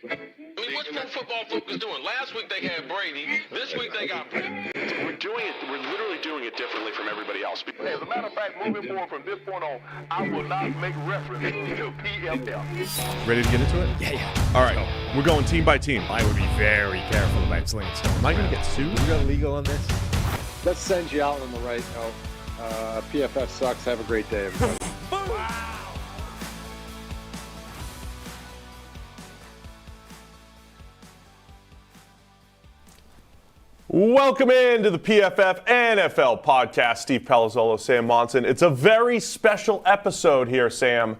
I mean, what's Pro Football Focus doing? Last week they had Brady. This week they got Brady. We're literally doing it differently from everybody else. As a matter of fact, moving forward from this point on, I will not make reference to PFF. Ready to get into it? Yeah. All right. We're going team by team. I would be very careful about slinging stones. Am I going to get sued? You got legal on this? That sends you out on the right note. PFF sucks. Have a great day, everybody. Welcome into the PFF NFL podcast. Steve Palazzolo, Sam Monson. It's a very special episode here, Sam,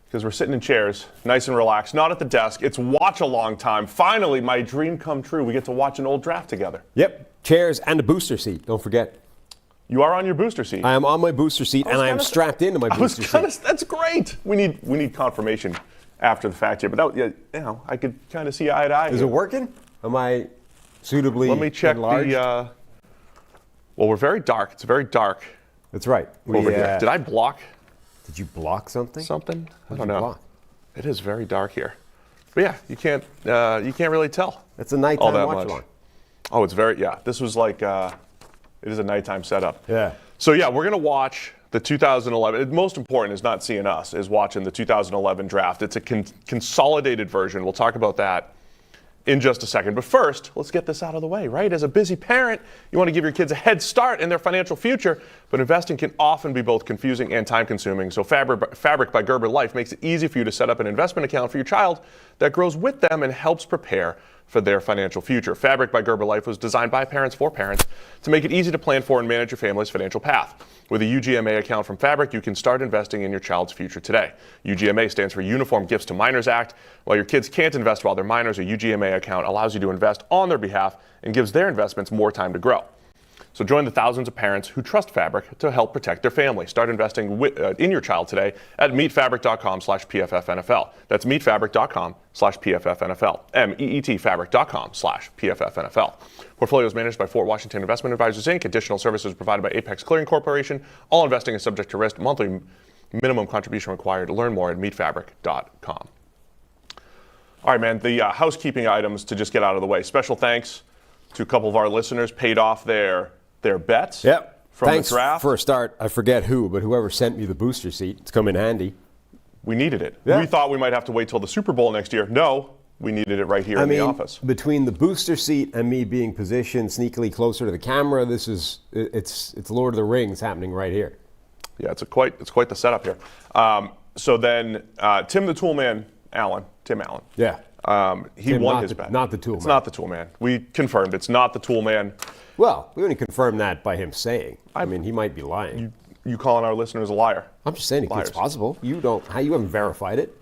because we're sitting in chairs, nice and relaxed, not at the desk. It's watch-along time. Finally, my dream come true. We get to watch an old draft together. Yep. Chairs and a booster seat. Don't forget. You are on your booster seat. I am on my booster seat, and I am strapped into my booster seat. That's great. We need confirmation after the fact here, but I could kind of see eye to eye. Is it working? Am I suitably Let me check enlarged? well, we're very dark. It's very dark. That's right. Over here. Did I block Did you block something? I don't know. Block? It is very dark here. But yeah, you can't really tell. It's a nighttime all that watch much. along. Oh, it's this was like it is a nighttime setup. Yeah. So yeah, we're gonna watch the 2011. Most important is not seeing us, is watching the 2011 draft. It's a consolidated version. We'll talk about that in just a second. But first, let's get this out of the way, right? As a busy parent, you want to give your kids a head start in their financial future, but investing can often be both confusing and time-consuming. So Fabric by Gerber Life makes it easy for you to set up an investment account for your child that grows with them and helps prepare for their financial future. Fabric by Gerber Life was designed by parents for parents to make it easy to plan for and manage your family's financial path. With a UGMA account from Fabric, you can start investing in your child's future today. UGMA stands for Uniform Gifts to Minors Act. While your kids can't invest while they're minors, a UGMA account allows you to invest on their behalf and gives their investments more time to grow. So join the thousands of parents who trust Fabric to help protect their family. Start investing in your child today at meetfabric.com/PFFNFL. That's meetfabric.com/PFFNFL. meetfabric.com/PFFNFL. Portfolio is managed by Fort Washington Investment Advisors, Inc. Additional services provided by Apex Clearing Corporation. All investing is subject to risk. Monthly minimum contribution required. Learn more at meetfabric.com. All right, man, the housekeeping items to just get out of the way. Special thanks to a couple of our listeners, paid off their bets from Thanks the draft. for a start. I forget who, but whoever sent me the booster seat, it's come in handy. We needed it. Yeah. We thought we might have to wait till the Super Bowl next year. No, we needed it right here in the office. Between the booster seat and me being positioned sneakily closer to the camera, it's Lord of the Rings happening right here. Yeah, it's quite the setup here. So then Tim the Toolman Allen, Tim Allen. Yeah. He won his bet. Not the Tool Man. It's not the Tool Man. We confirmed it's not the Tool Man. Well, we only confirmed that by him saying. I mean, he might be lying. You calling our listeners a liar? I'm just saying it's possible. You haven't verified it.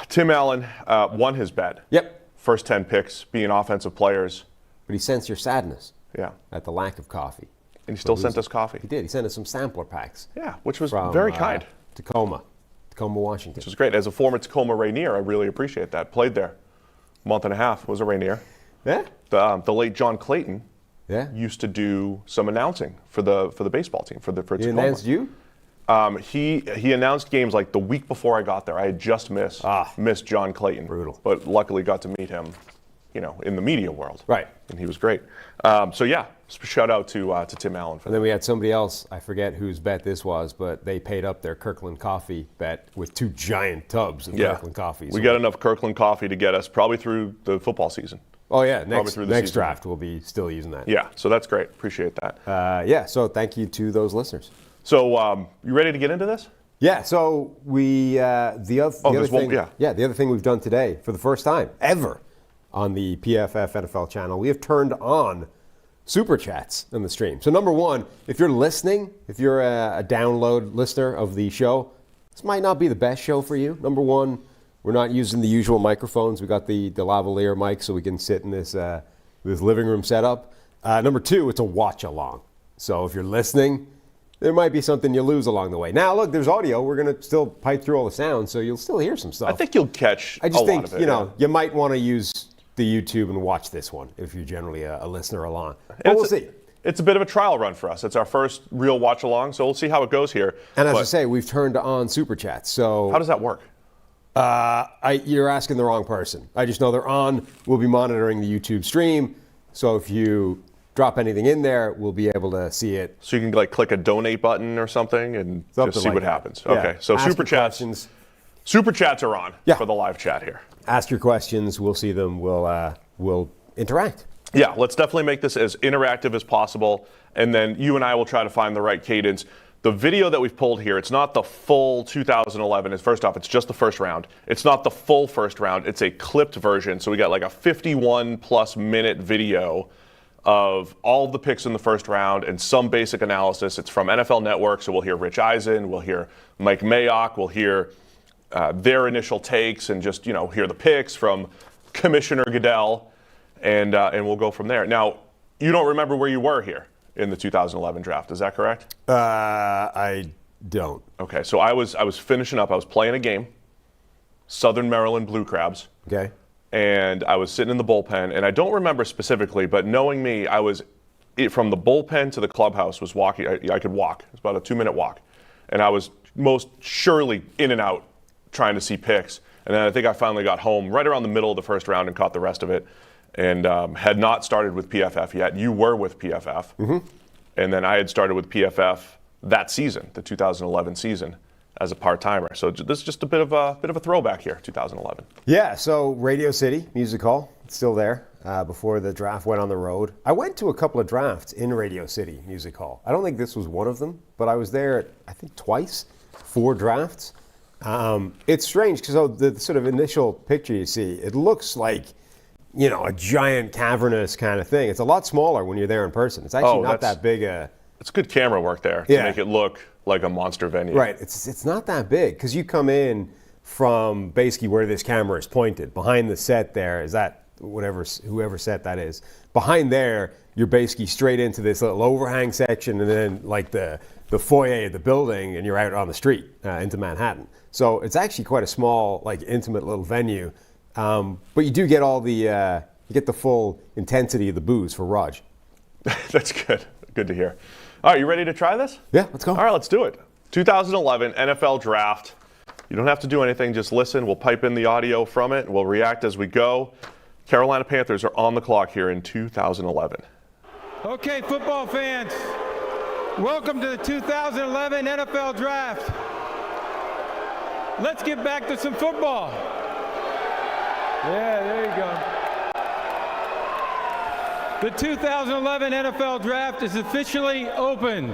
Tim Allen won his bet. Yep. First 10 picks being offensive players. But he sensed your sadness. Yeah. At the lack of coffee. And he still sent us coffee. He did. He sent us some sampler packs. Yeah, which was from, very kind. Tacoma, Washington. Which was great. As a former Tacoma Rainier, I really appreciate that. Played there a month and a half. Was a Rainier. Yeah. The late John Clayton. Yeah. Used to do some announcing for the baseball team for Tacoma. He announced you? He announced games like the week before I got there. I had just missed John Clayton. Brutal. But luckily got to meet him, in the media world. Right. And he was great. So yeah, shout out to Tim Allen for that. And then we had somebody else, I forget whose bet this was, but they paid up their Kirkland coffee bet with 2 giant tubs of Kirkland coffee. We got enough Kirkland coffee to get us probably through the football season. Oh yeah, next draft we'll be still using that. Yeah, so that's great. Appreciate that. So thank you to those listeners. So you ready to get into this? Yeah. So the other thing we've done today for the first time ever on the PFF NFL channel, we have turned on super chats in the stream. So number one, if you're listening, if you're a download listener of the show, this might not be the best show for you. Number one, we're not using the usual microphones. We got the lavalier mic so we can sit in this living room setup. Number two, it's a watch along. So if you're listening, there might be something you lose along the way. Now, look, there's audio. We're going to still pipe through all the sounds, so you'll still hear some stuff. I think you'll catch I just a think, lot of it. You might want to use the YouTube and watch this one if you're generally a listener along. But we'll see. It's a bit of a trial run for us. It's our first real watch along, so we'll see how it goes here. And as I say, we've turned on Super Chats. So how does that work? You're asking the wrong person. I just know they're on. We'll be monitoring the YouTube stream. So if you drop anything in there, we'll be able to see it. So you can like click a donate button or something and just see what happens. Yeah. Okay, so Ask super chats. Super chats are on for the live chat here. Ask your questions. We'll see them. We'll interact. Yeah, let's definitely make this as interactive as possible, and then you and I will try to find the right cadence. The video that we've pulled here, it's not the full 2011. First off, it's just the first round. It's not the full first round. It's a clipped version. So we got like a 51-plus minute video of all of the picks in the first round and some basic analysis. It's from NFL Network, so we'll hear Rich Eisen, we'll hear Mike Mayock, we'll hear their initial takes and just, hear the picks from Commissioner Goodell, and we'll go from there. Now, you don't remember where you were here in the 2011 draft, is that correct? I don't. Okay, so I was finishing up. I was playing a game, Southern Maryland Blue Crabs. Okay. And I was sitting in the bullpen, and I don't remember specifically, but knowing me, I was from the bullpen to the clubhouse was walking. I could walk. It was about a 2-minute walk, and I was most surely in and out trying to see picks. And then I think I finally got home right around the middle of the first round and caught the rest of it. And had not started with PFF yet. You were with PFF. Mm-hmm. And then I had started with PFF that season, the 2011 season, as a part-timer. So this is just a bit of a throwback here, 2011. Yeah, so Radio City Music Hall, it's still there before the draft went on the road. I went to a couple of drafts in Radio City Music Hall. I don't think this was one of them, but I was there, I think, twice, 4 drafts. It's strange because the sort of initial picture you see, it looks like a giant cavernous kind of thing. It's a lot smaller when you're there in person. It's actually not that big. It's good camera work there to make it look like a monster venue. Right. It's not that big because you come in from basically where this camera is pointed. Behind the set there, is that whoever set that is. Behind there, you're basically straight into this little overhang section and then like the foyer of the building, and you're out on the street into Manhattan. So it's actually quite a small, like intimate little venue. But you do get all the you get the full intensity of the booze for Raj. That's good. Good to hear. All right, you ready to try this? Yeah, let's go. All right, let's do it. 2011 NFL Draft. You don't have to do anything. Just listen. We'll pipe in the audio from it, and we'll react as we go. Carolina Panthers are on the clock here in 2011. Okay, football fans, welcome to the 2011 NFL Draft. Let's get back to some football. Yeah, there you go. The 2011 NFL Draft is officially open.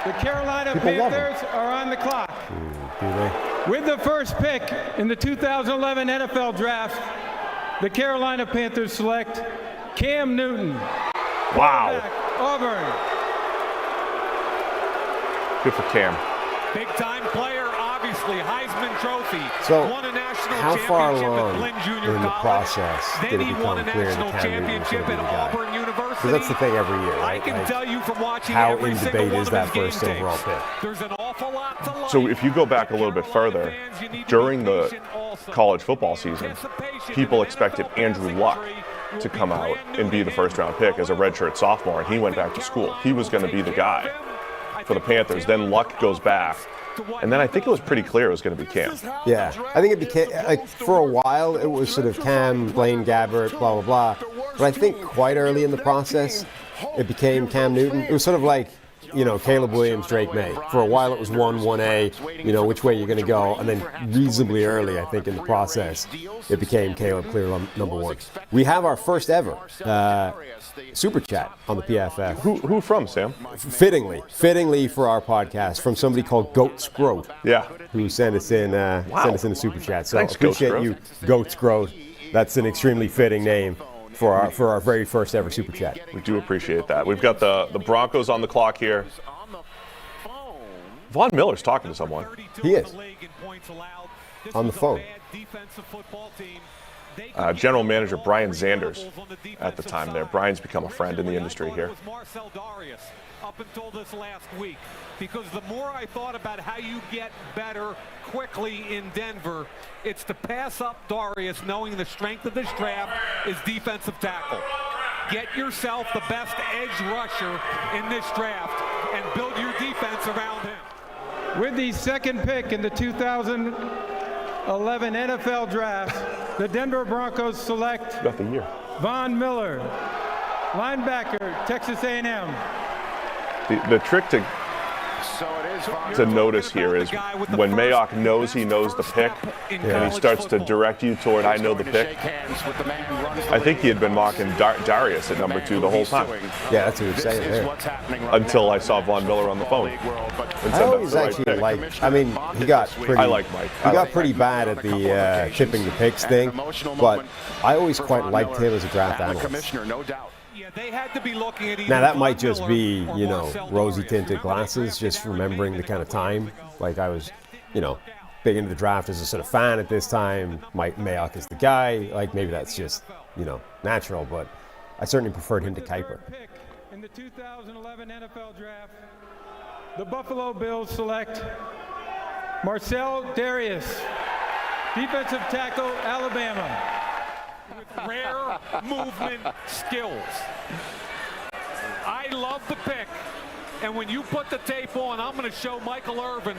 The Carolina Panthers are on the clock. With the first pick in the 2011 NFL Draft, the Carolina Panthers select Cam Newton. Wow. Auburn. Good for Cam. Big time player, obviously, Heisman Trophy. So, won a national how far championship along at Glenn Junior in the College. process Then did it he won a become clear national that Cam Newton was championship going to be at the guy? Auburn University. Because that's the thing every year, right? I can tell you from watching how every in single debate one is of that his game first overall tapes. pick? There's an awful lot to like. So if you go back a little bit further, during the college football season, people expected Andrew Luck to come out and be the first-round pick as a redshirt sophomore, and he went back to school. He was going to be the guy for the Panthers. Then Luck goes back, and then I think it was pretty clear it was going to be Cam. Yeah, I think it became, like, for a while, it was sort of Cam, Blaine Gabbert, blah, blah, blah. But I think quite early in the process, it became Cam Newton. It was sort of like, Caleb Williams, Drake May. For a while, it was 1A, which way you're going to go. And then reasonably early, I think, in the process, it became Caleb clear number 1. We have our first ever Super Chat on the PFF. Who from, Sam? Fittingly for our podcast, from somebody called Goat Scroat. Yeah. Who sent us in a Super Chat. So thanks, appreciate you, Goat Scroat. That's an extremely fitting name for our very first ever Super Chat. We do appreciate that. We've got the Broncos on the clock here. Von Miller's talking to someone. He is. On the phone. General Manager Brian Zanders at the time there. Brian's become a friend in the industry here. Up until this last week, because the more I thought about how you get better quickly in Denver, it's to pass up Darius, knowing the strength of this draft is defensive tackle. Get yourself the best edge rusher in this draft and build your defense around him. With the second pick in the 2011 NFL Draft, the Denver Broncos select Got the year. Von Miller, linebacker, Texas A&M. The trick to notice here is when Mayock knows he knows the pick and he starts to direct you toward I know the pick. I think he had been mocking Darius at number 2 the whole time. Yeah, that's what he was saying there. Until I saw Von Miller on the phone. I always actually liked, I mean, he got pretty, I like Mike. He got pretty bad at the tipping the picks thing, but I always quite liked him as a draft analyst. Yeah, they had to be looking at now that might just be, you know, rosy-tinted glasses, just remembering the kind of time. Like I was, you know, big into the draft as a sort of fan at this time. Mike Mayock is the guy. Like maybe that's just, you know, natural, but I certainly preferred him to Kuiper. In the 2011 NFL Draft, the Buffalo Bills select Marcel Darius, defensive tackle, Alabama. With rare movement skills. I love the pick. And when you put the tape on, I'm going to show Michael Irvin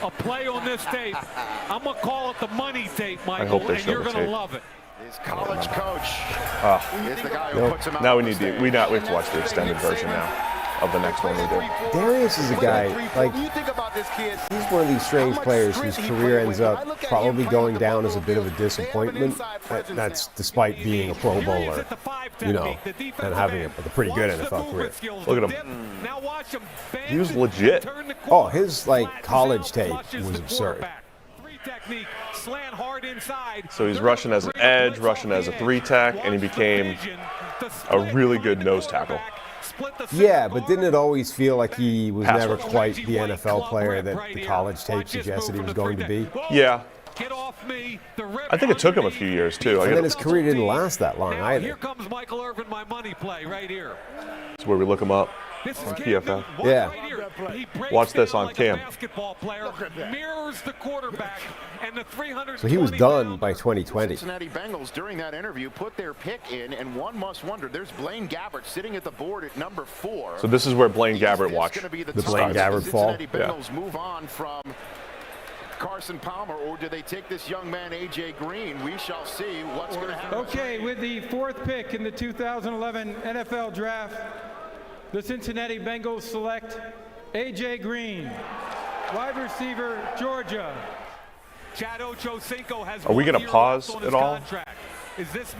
a play on this tape. I'm going to call it the money tape, Michael, and you're going to love it. His college coach is the guy who puts him out. Now we have to watch the extended version now of the next one we do. Darius is a guy, like, he's one of these strange players whose career ends up probably going down as a bit of a disappointment. That's despite being a Pro Bowler, you know, and having a pretty good NFL career. Look at him. He was legit. Oh, his, like, college tape was absurd. So he's rushing as an edge, rushing as a 3-tech, and he became a really good nose tackle. Yeah, but didn't it always feel like he was never quite the NFL player that the college tape suggested he was going to be? Yeah. I think it took him a few years, too. And then his career didn't last that long either. Here comes Michael Irvin, my money play right here. That's where we look him up on PFF. Yeah. Watch this on Cam. Mirrors the quarterback and the 300. So he was done by 2020. Cincinnati Bengals during that interview put their pick in, and one must wonder. There's Blaine Gabbert sitting at the board at number 4. So this is where Blaine Gabbert the Blaine Gabbert fall. Cincinnati Bengals move on from Carson Palmer, or do they take this young man A.J. Green? We shall see what's going to happen. Okay, with the 4th pick in the 2011 NFL Draft, the Cincinnati Bengals select A.J. Green, wide receiver, Georgia. Are we going to pause at all?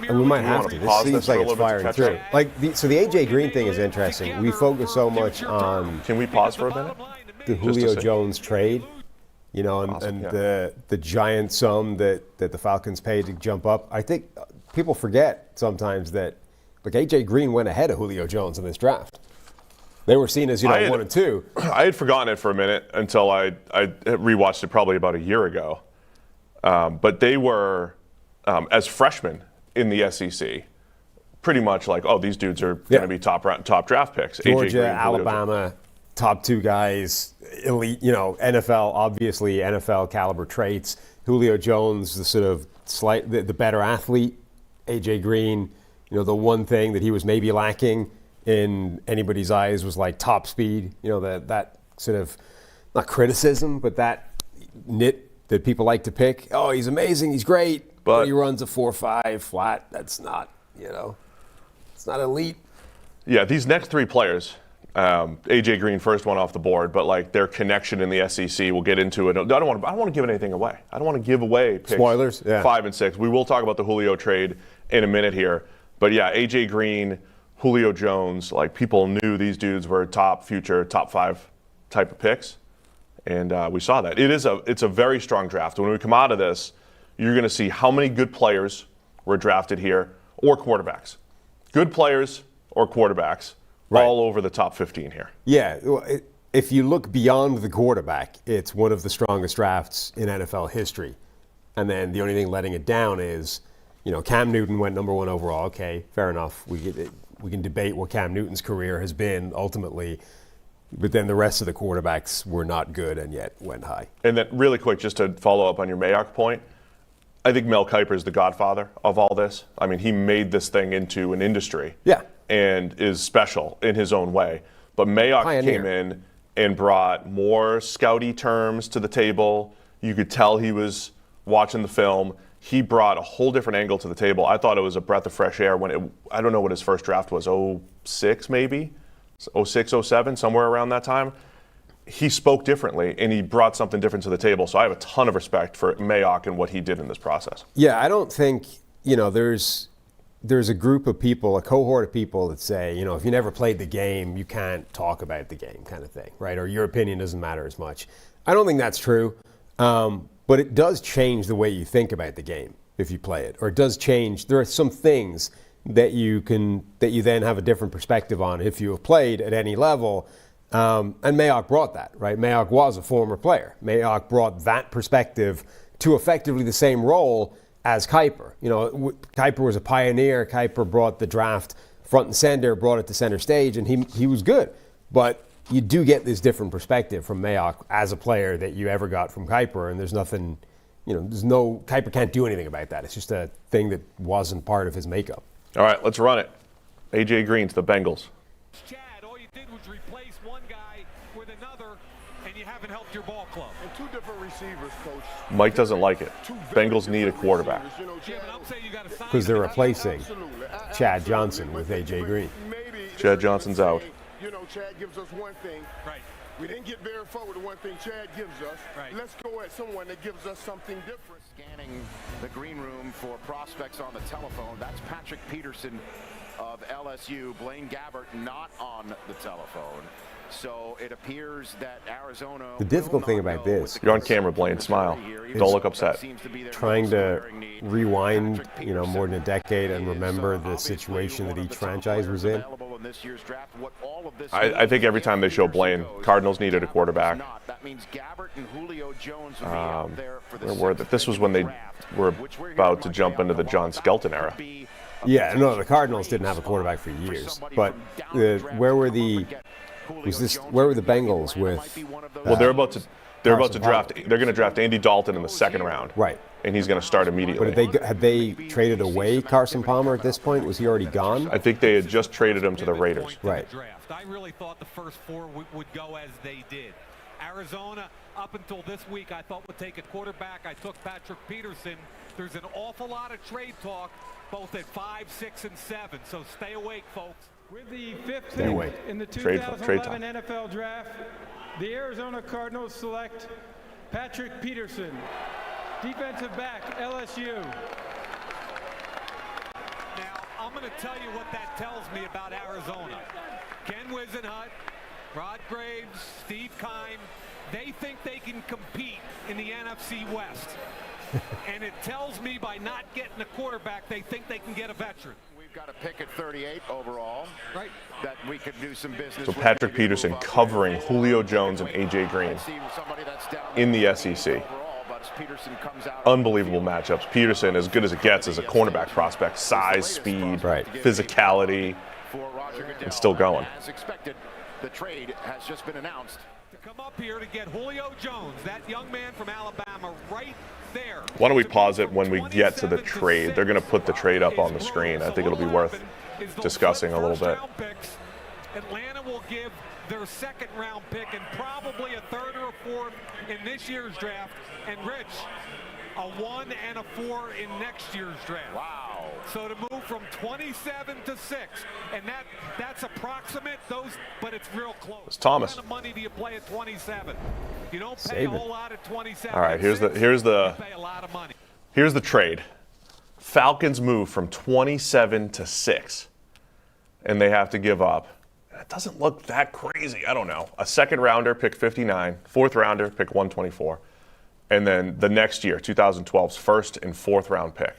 And we might have to. This seems like it's firing through. Like so the A.J. Green thing is interesting. We focus so much on. Can we pause for a minute? The Julio Jones trade. You know, and the giant sum that the Falcons paid to jump up. I think people forget sometimes that, like, A.J. Green went ahead of Julio Jones in this draft. They were seen as, you know, 1 and 2. I had forgotten it for a minute until I rewatched it probably about a year ago. But they were, as freshmen in the SEC, pretty much like, oh, these dudes are going to be top draft picks. Georgia, Green, Alabama. Top 2 guys, elite, you know, NFL caliber traits. Julio Jones, the sort of the better athlete. A.J. Green, you know, the one thing that he was maybe lacking in anybody's eyes was like top speed. You know, that sort of, not criticism, but that nit that people like to pick. Oh, he's amazing, he's great, but he runs a 4.5 flat. That's not, you know, it's not elite. Yeah, these next 3 players. A.J. Green, first one off the board, but like their connection in the SEC, we'll get into it. I don't want to give anything away. I don't want to give away picks spoilers. Yeah. 5 and 6. We will talk about the Julio trade in a minute here, but yeah, A.J. Green, Julio Jones, like people knew these dudes were future top 5 type of picks, and we saw that. It's a very strong draft. When we come out of this, you're going to see how many good players were drafted here, or quarterbacks. Good players or quarterbacks. Right. All over the top 15 here. Yeah, if you look beyond the quarterback, it's one of the strongest drafts in NFL history. And then the only thing letting it down is, you know, Cam Newton went number 1 overall. Okay, fair enough. We can debate what Cam Newton's career has been ultimately, but then the rest of the quarterbacks were not good and yet went high. And then really quick, just to follow up on your Mayock point, I think Mel Kiper is the godfather of all this. I mean, he made this thing into an industry. Yeah. And is special in his own way. But Mayock came in and brought more scouty terms to the table. You could tell he was watching the film. He brought a whole different angle to the table. I thought it was a breath of fresh air when I don't know what his first draft was, 06 maybe? 06, 07, somewhere around that time. He spoke differently, and he brought something different to the table. So I have a ton of respect for Mayock and what he did in this process. Yeah, I don't think, there's a group of people, a cohort of people that say, if you never played the game, you can't talk about the game kind of thing, right? Or your opinion doesn't matter as much. I don't think that's true. But it does change the way you think about the game if you play it, or it does change. There are some things that you then have a different perspective on if you have played at any level. And Mayock brought that, right? Mayock was a former player. Mayock brought that perspective to effectively the same role as Kuiper. Kuiper was a pioneer. Kuiper brought the draft front and center, brought it to center stage, and he was good. But you do get this different perspective from Mayock as a player that you ever got from Kuiper, and there's nothing, Kuiper can't do anything about that. It's just a thing that wasn't part of his makeup. All right, let's run it. AJ Green to the Bengals. Chad, all you did was replace one guy with another, and you haven't helped your ball club. And two different receivers, Coach. Mike doesn't like it. Bengals need a quarterback. Because they're replacing Chad Johnson with AJ Green. Chad Johnson's out. Chad gives us one thing. Right. We didn't get very far with the one thing Chad gives us. Right. Let's go at someone that gives us something different. Scanning the green room for prospects on the telephone. That's Patrick Peterson of LSU. Blaine Gabbert not on the telephone. So it appears that Arizona. The difficult thing about this, you're on camera, Blaine. Smile. Don't look upset. Trying to rewind, more than a decade and remember the situation that each franchise was in. I think every time they show Blaine, Cardinals needed a quarterback. This was when they were about to jump into the John Skelton era. Yeah, no, the Cardinals didn't have a quarterback for years. But where were the Bengals with? Well, they're about to draft. They're going to draft Andy Dalton in the second round. Right. And he's going to start immediately. But had they traded away Carson Palmer at this point? Was he already gone? I think they had just traded him to the Raiders. Right. I really thought the first four would go as they did. Arizona, up until this week, I thought would take a quarterback. I took Patrick Peterson. There's an awful lot of trade talk, both at 5, 6, and 7. So stay awake, folks. With the fifth pick in the 2011 NFL Draft, the Arizona Cardinals select Patrick Peterson, defensive back, LSU. Now, I'm going to tell you what that tells me about Arizona. Ken Wisenhunt, Rod Graves, Steve Keim, they think they can compete in the NFC West. And it tells me by not getting a quarterback, they think they can get a veteran. We've got a pick at 38 overall. Right. That we could do some business. So Patrick Peterson covering Julio Jones and AJ Green in the SEC. Unbelievable matchups. Peterson, as good as it gets as a cornerback prospect, size, speed, physicality, and still going. As expected, the trade has just been announced. To come up here to get Julio Jones, that young man from Alabama, right there. Why don't we pause it when we get to the trade? They're going to put the trade up on the screen. I think it'll be worth discussing a little bit. Atlanta will give their second-round pick and probably a third or a fourth in this year's draft. And Rich, a 1 and a 4 in next year's draft. Wow. So to move from 27 to 6, and that's approximate, but it's real close. It's Thomas. What kind of money do you play at 27? You don't pay a whole lot at 27. All right, here's the pay a lot of money. Here's the trade. Falcons move from 27 to 6, and they have to give up. It doesn't look that crazy. I don't know. A second rounder, pick 59. Fourth rounder, pick 124. And then the next year, 2012's first and fourth round pick.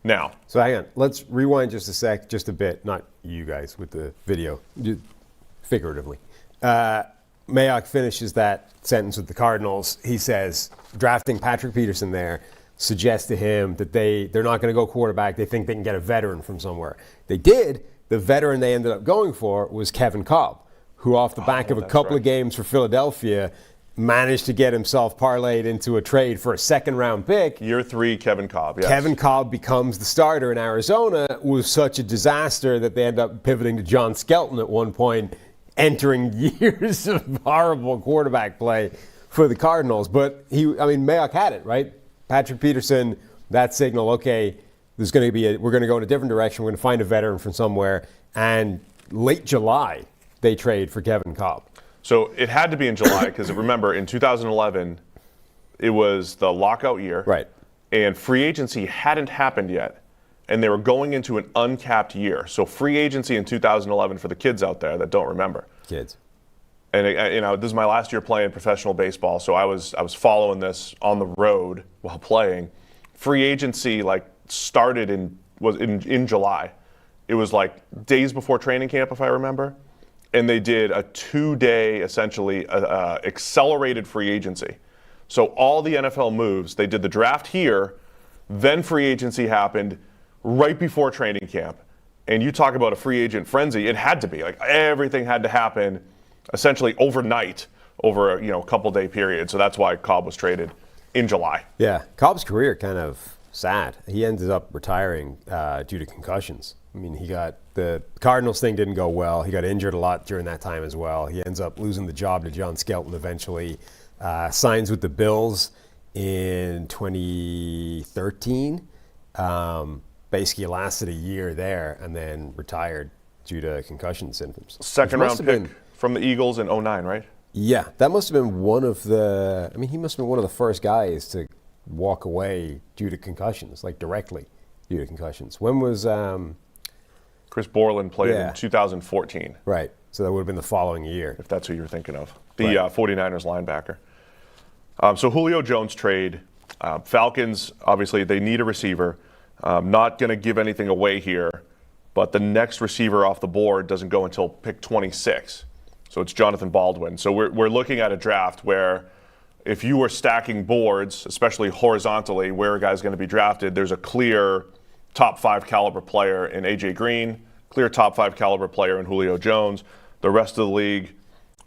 Now. So hang on. Let's rewind just a bit. Not you guys with the video, figuratively. Mayock finishes that sentence with the Cardinals. He says, drafting Patrick Peterson there suggests to him that they're not going to go quarterback. They think they can get a veteran from somewhere. They did. The veteran they ended up going for was Kevin Kolb, who off the back of a couple of games for Philadelphia managed to get himself parlayed into a trade for a second-round pick. Year 3, Kevin Kolb, yes. Kevin Kolb becomes the starter in Arizona. Was such a disaster that they end up pivoting to John Skelton at one point entering years of horrible quarterback play for the Cardinals. But Mayock had it, right? Patrick Peterson, that signal, okay, we're going to go in a different direction. We're going to find a veteran from somewhere. And late July, they trade for Kevin Kolb. So it had to be in July because remember, in 2011, it was the lockout year. Right. And free agency hadn't happened yet. And they were going into an uncapped year. So free agency in 2011 for the kids out there that don't remember. Kids. And this is my last year playing professional baseball, so I was following this on the road while playing. Free agency started in July. It was days before training camp, if I remember. And they did a 2-day, essentially, accelerated free agency. So all the NFL moves, they did the draft here, then free agency happened right before training camp. And you talk about a free agent frenzy, it had to be. Everything had to happen essentially overnight over a couple-day period. So that's why Kolb was traded in July. Yeah, Kolb's career kind of sad. He ended up retiring due to concussions. I mean, the Cardinals thing didn't go well. He got injured a lot during that time as well. He ends up losing the job to John Skelton eventually. Signs with the Bills in 2013. Basically lasted a year there and then retired due to concussion symptoms. Second round pick from the Eagles in 2009, right? Yeah, that must have been he must have been one of the first guys to walk away due to concussions, directly due to concussions. When was Chris Borland played in 2014. Right, so that would have been the following year. If that's who you're thinking of. The 49ers linebacker. So Julio Jones trade. Falcons, obviously, they need a receiver. Not going to give anything away here, but the next receiver off the board doesn't go until pick 26. So it's Jonathan Baldwin. So we're looking at a draft where if you were stacking boards, especially horizontally, where a guy's going to be drafted, there's a clear top 5 caliber player in A.J. Green, clear top 5 caliber player in Julio Jones. The rest of the league,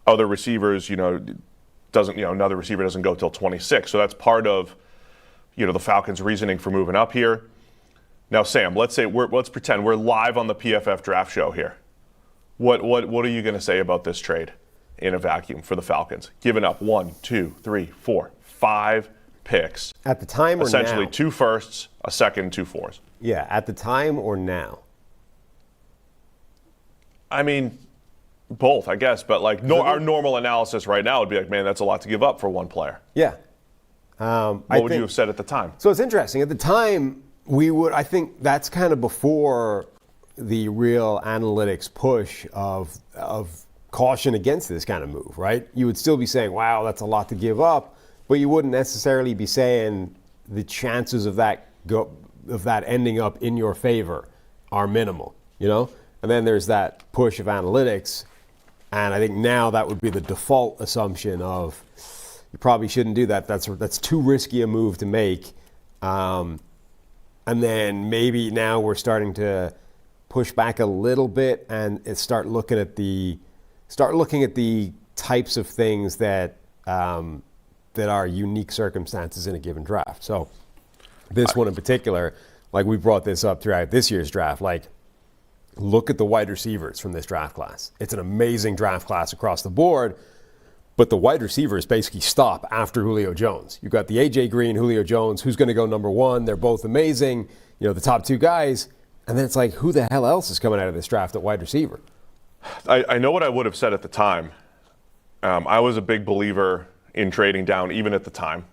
other receivers, another receiver doesn't go till 26. So that's part of, the Falcons' reasoning for moving up here. Now, Sam, let's pretend we're live on the PFF draft show here. What are you going to say about this trade in a vacuum for the Falcons? Giving up 1, 2, 3, 4, 5 picks. At the time or now? Essentially 2 firsts, a second, 2 fours. Yeah, at the time or now? I mean, both, I guess. But our normal analysis right now would be man, that's a lot to give up for one player. Yeah. What would you have said at the time? So it's interesting. At the time, I think that's kind of before the real analytics push of caution against this kind of move, right? You would still be saying, wow, that's a lot to give up, but you wouldn't necessarily be saying the chances of that ending up in your favor are minimal, And then there's that push of analytics, and I think now that would be the default assumption of you probably shouldn't do that. That's too risky a move to make. And then maybe now we're starting to push back a little bit and start looking at the types of things that are unique circumstances in a given draft. So this one in particular, we brought this up throughout this year's draft, look at the wide receivers from this draft class. It's an amazing draft class across the board, but the wide receivers basically stop after Julio Jones. You've got the A.J. Green, Julio Jones, who's going to go number 1. They're both amazing, the top 2 guys. And then it's who the hell else is coming out of this draft at wide receiver? I know what I would have said at the time. I was a big believer in trading down, even at the time,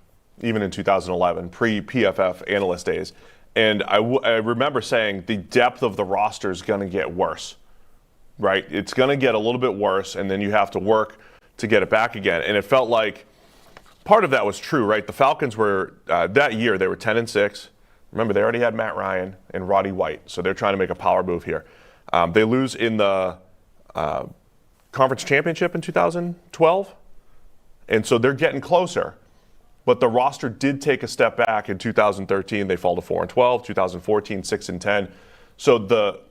even in 2011, pre-PFF analyst days. And I remember saying the depth of the roster is going to get worse, right? It's going to get a little bit worse, and then you have to work to get it back again. And it felt like part of that was true, right? The Falcons were, that year, they were 10-6. Remember, they already had Matt Ryan and Roddy White, so they're trying to make a power move here. They lose in the conference championship in 2012, and so they're getting closer. But the roster did take a step back in 2013. They fall to 4-12, 2014, 6-10. So the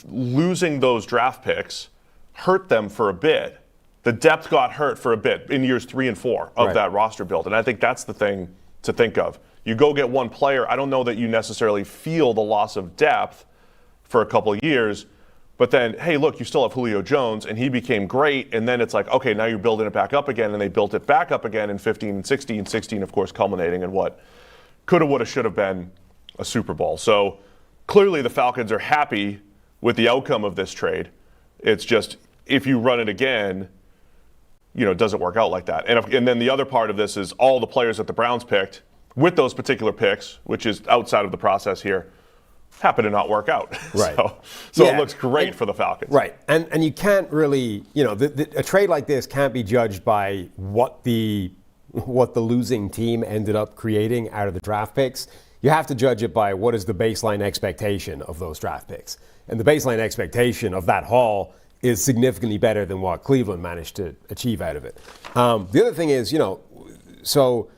losing those draft picks hurt them for a bit. The depth got hurt for a bit in years 3 and 4 of that roster build, and I think that's the thing to think of. You go get one player, I don't know that you necessarily feel the loss of depth for a couple of years, But then, hey, look, you still have Julio Jones, and he became great. And then it's like, okay, now you're building it back up again. And they built it back up again in 15 and 16. 16, of course, culminating in what could have, would have, should have been a Super Bowl. So clearly the Falcons are happy with the outcome of this trade. It's just, if you run it again, it doesn't work out like that. And then the other part of this is all the players that the Browns picked with those particular picks, which is outside of the process here, happen to not work out. Right. So it looks great for the Falcons. Right. And you can't really, a trade like this can't be judged by what the losing team ended up creating out of the draft picks. You have to judge it by what is the baseline expectation of those draft picks. And the baseline expectation of that haul is significantly better than what Cleveland managed to achieve out of it. The other thing is, so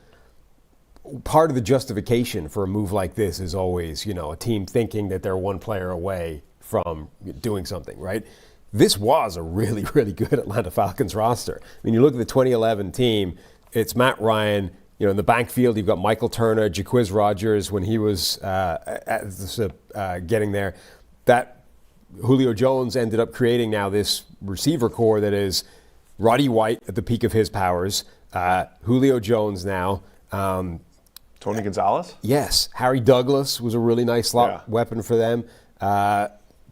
part of the justification for a move like this is always, a team thinking that they're one player away from doing something, right? This was a really, really good Atlanta Falcons roster. I mean, you look at the 2011 team, it's Matt Ryan. In the backfield, you've got Michael Turner, Jaquiz Rogers when he was getting there. That Julio Jones ended up creating now this receiver core that is Roddy White at the peak of his powers, Julio Jones now. Tony Gonzalez? Yes. Harry Douglas was a really nice slot weapon for them.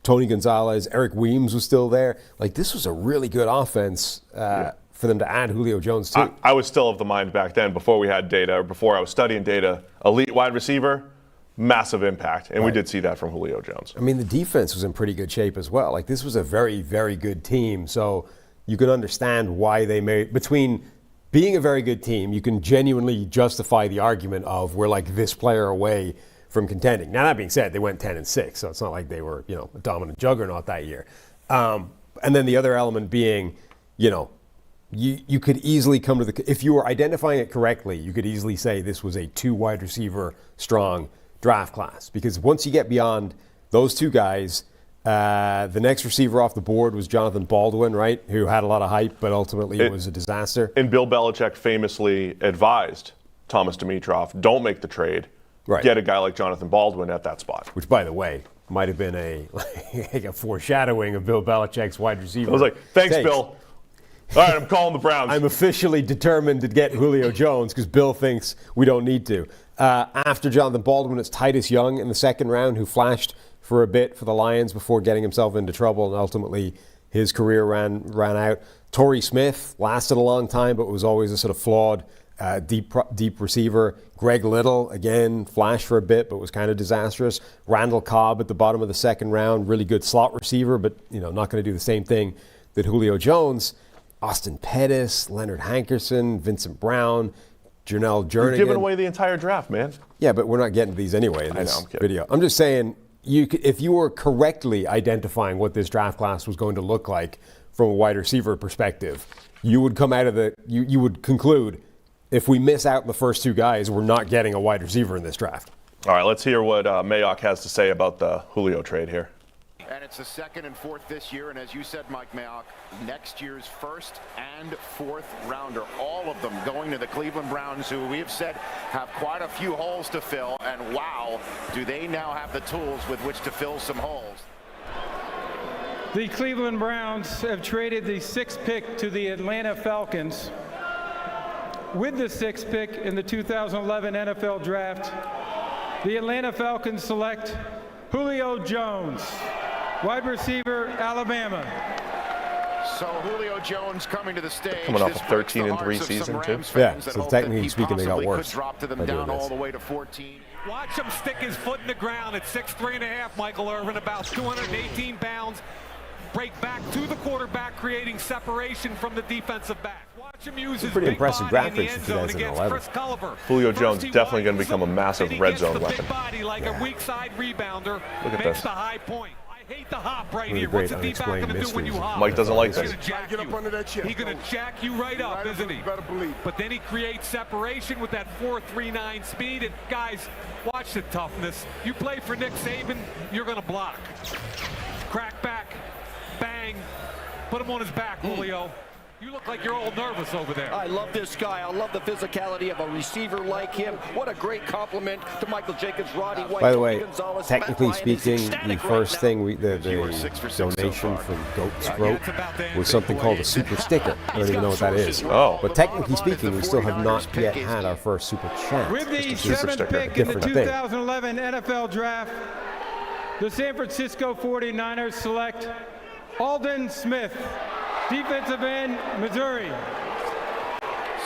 Tony Gonzalez, Eric Weems was still there. Like, this was a really good offense for them to add Julio Jones to. I was still of the mind back then, before we had data, or before I was studying data, elite wide receiver, massive impact. And we did see that from Julio Jones. I mean, the defense was in pretty good shape as well. Like, this was a very, very good team. So you can understand why they made, between being a very good team, you can genuinely justify the argument of we're like this player away from contending. Now, that being said, they went 10-6, so it's not like they were, a dominant juggernaut that year. And then the other element being, you could easily come to if you were identifying it correctly, you could easily say this was a 2 wide receiver strong draft class. Because once you get beyond those two guys, the next receiver off the board was Jonathan Baldwin, right? Who had a lot of hype, but ultimately it was a disaster. And Bill Belichick famously advised Thomas Dimitroff, don't make the trade. Right. Get a guy like Jonathan Baldwin at that spot. Which, by the way, might have been a foreshadowing of Bill Belichick's wide receiver. I was like, thanks, Bill. All right, I'm calling the Browns. I'm officially determined to get Julio Jones because Bill thinks we don't need to. After Jonathan Baldwin, it's Titus Young in the second round, who flashed for a bit for the Lions before getting himself into trouble, and ultimately his career ran out. Torrey Smith lasted a long time, but was always a sort of flawed deep receiver. Greg Little, again, flashed for a bit, but was kind of disastrous. Randall Cobb at the bottom of the second round, really good slot receiver, but not going to do the same thing that Julio Jones. Austin Pettis, Leonard Hankerson, Vincent Brown, Janelle Jernigan. You're giving away the entire draft, man. Yeah, but we're not getting to these anyway in this video. I'm just saying, if you were correctly identifying what this draft class was going to look like from a wide receiver perspective, you would come out of you would conclude, if we miss out the first two guys, we're not getting a wide receiver in this draft. All right, let's hear what Mayock has to say about the Julio trade here. And it's the 2nd and 4th this year, and as you said, Mike Mayock, next year's 1st and 4th rounder, all of them going to the Cleveland Browns, who we have said have quite a few holes to fill, and wow, do they now have the tools with which to fill some holes. The Cleveland Browns have traded the 6th pick to the Atlanta Falcons. With the 6th pick in the 2011 NFL Draft, the Atlanta Falcons select Julio Jones, wide receiver, Alabama. So Julio Jones coming to the stage. Coming off a 13-3 season, too. Yeah, so technically speaking, they got worse. Could drop to them down all the way to 14. Watch him stick his foot in the ground at 6'3.5", Michael Irvin, about 218 pounds. Break back to the quarterback, creating separation from the defensive back. Watch him use his pretty big impressive body in the graphics end in zone against 2011. Chris Culliver. Julio Jones First, definitely going to widens become a him, massive then he red gets zone the weapon. Big body like a weak side rebounder. Look at makes this. the high point. I hate the hop right Really here. great What's a deep back going to do when you hop? Mike doesn't like this. He's going to jack you right up, isn't he? But then he creates separation with that 4.39 speed. And guys, watch the toughness. You play for Nick Saban, you're going to block. Crack back, bang, put him on his back, Julio. You look like you're all nervous over there. I love this guy. I love the physicality of a receiver like him. What a great compliment to Michael Jacobs, Roddy White. By the way, Gonzalez, technically speaking, the first thing the donation from Goats wrote was something called a super sticker. I don't even know what that is. Oh. But technically speaking, we still have not yet had our first super chat. With the Just a super 7th sticker, pick in the different thing. 2011 NFL Draft, the San Francisco 49ers select Aldon Smith, defensive end, Missouri.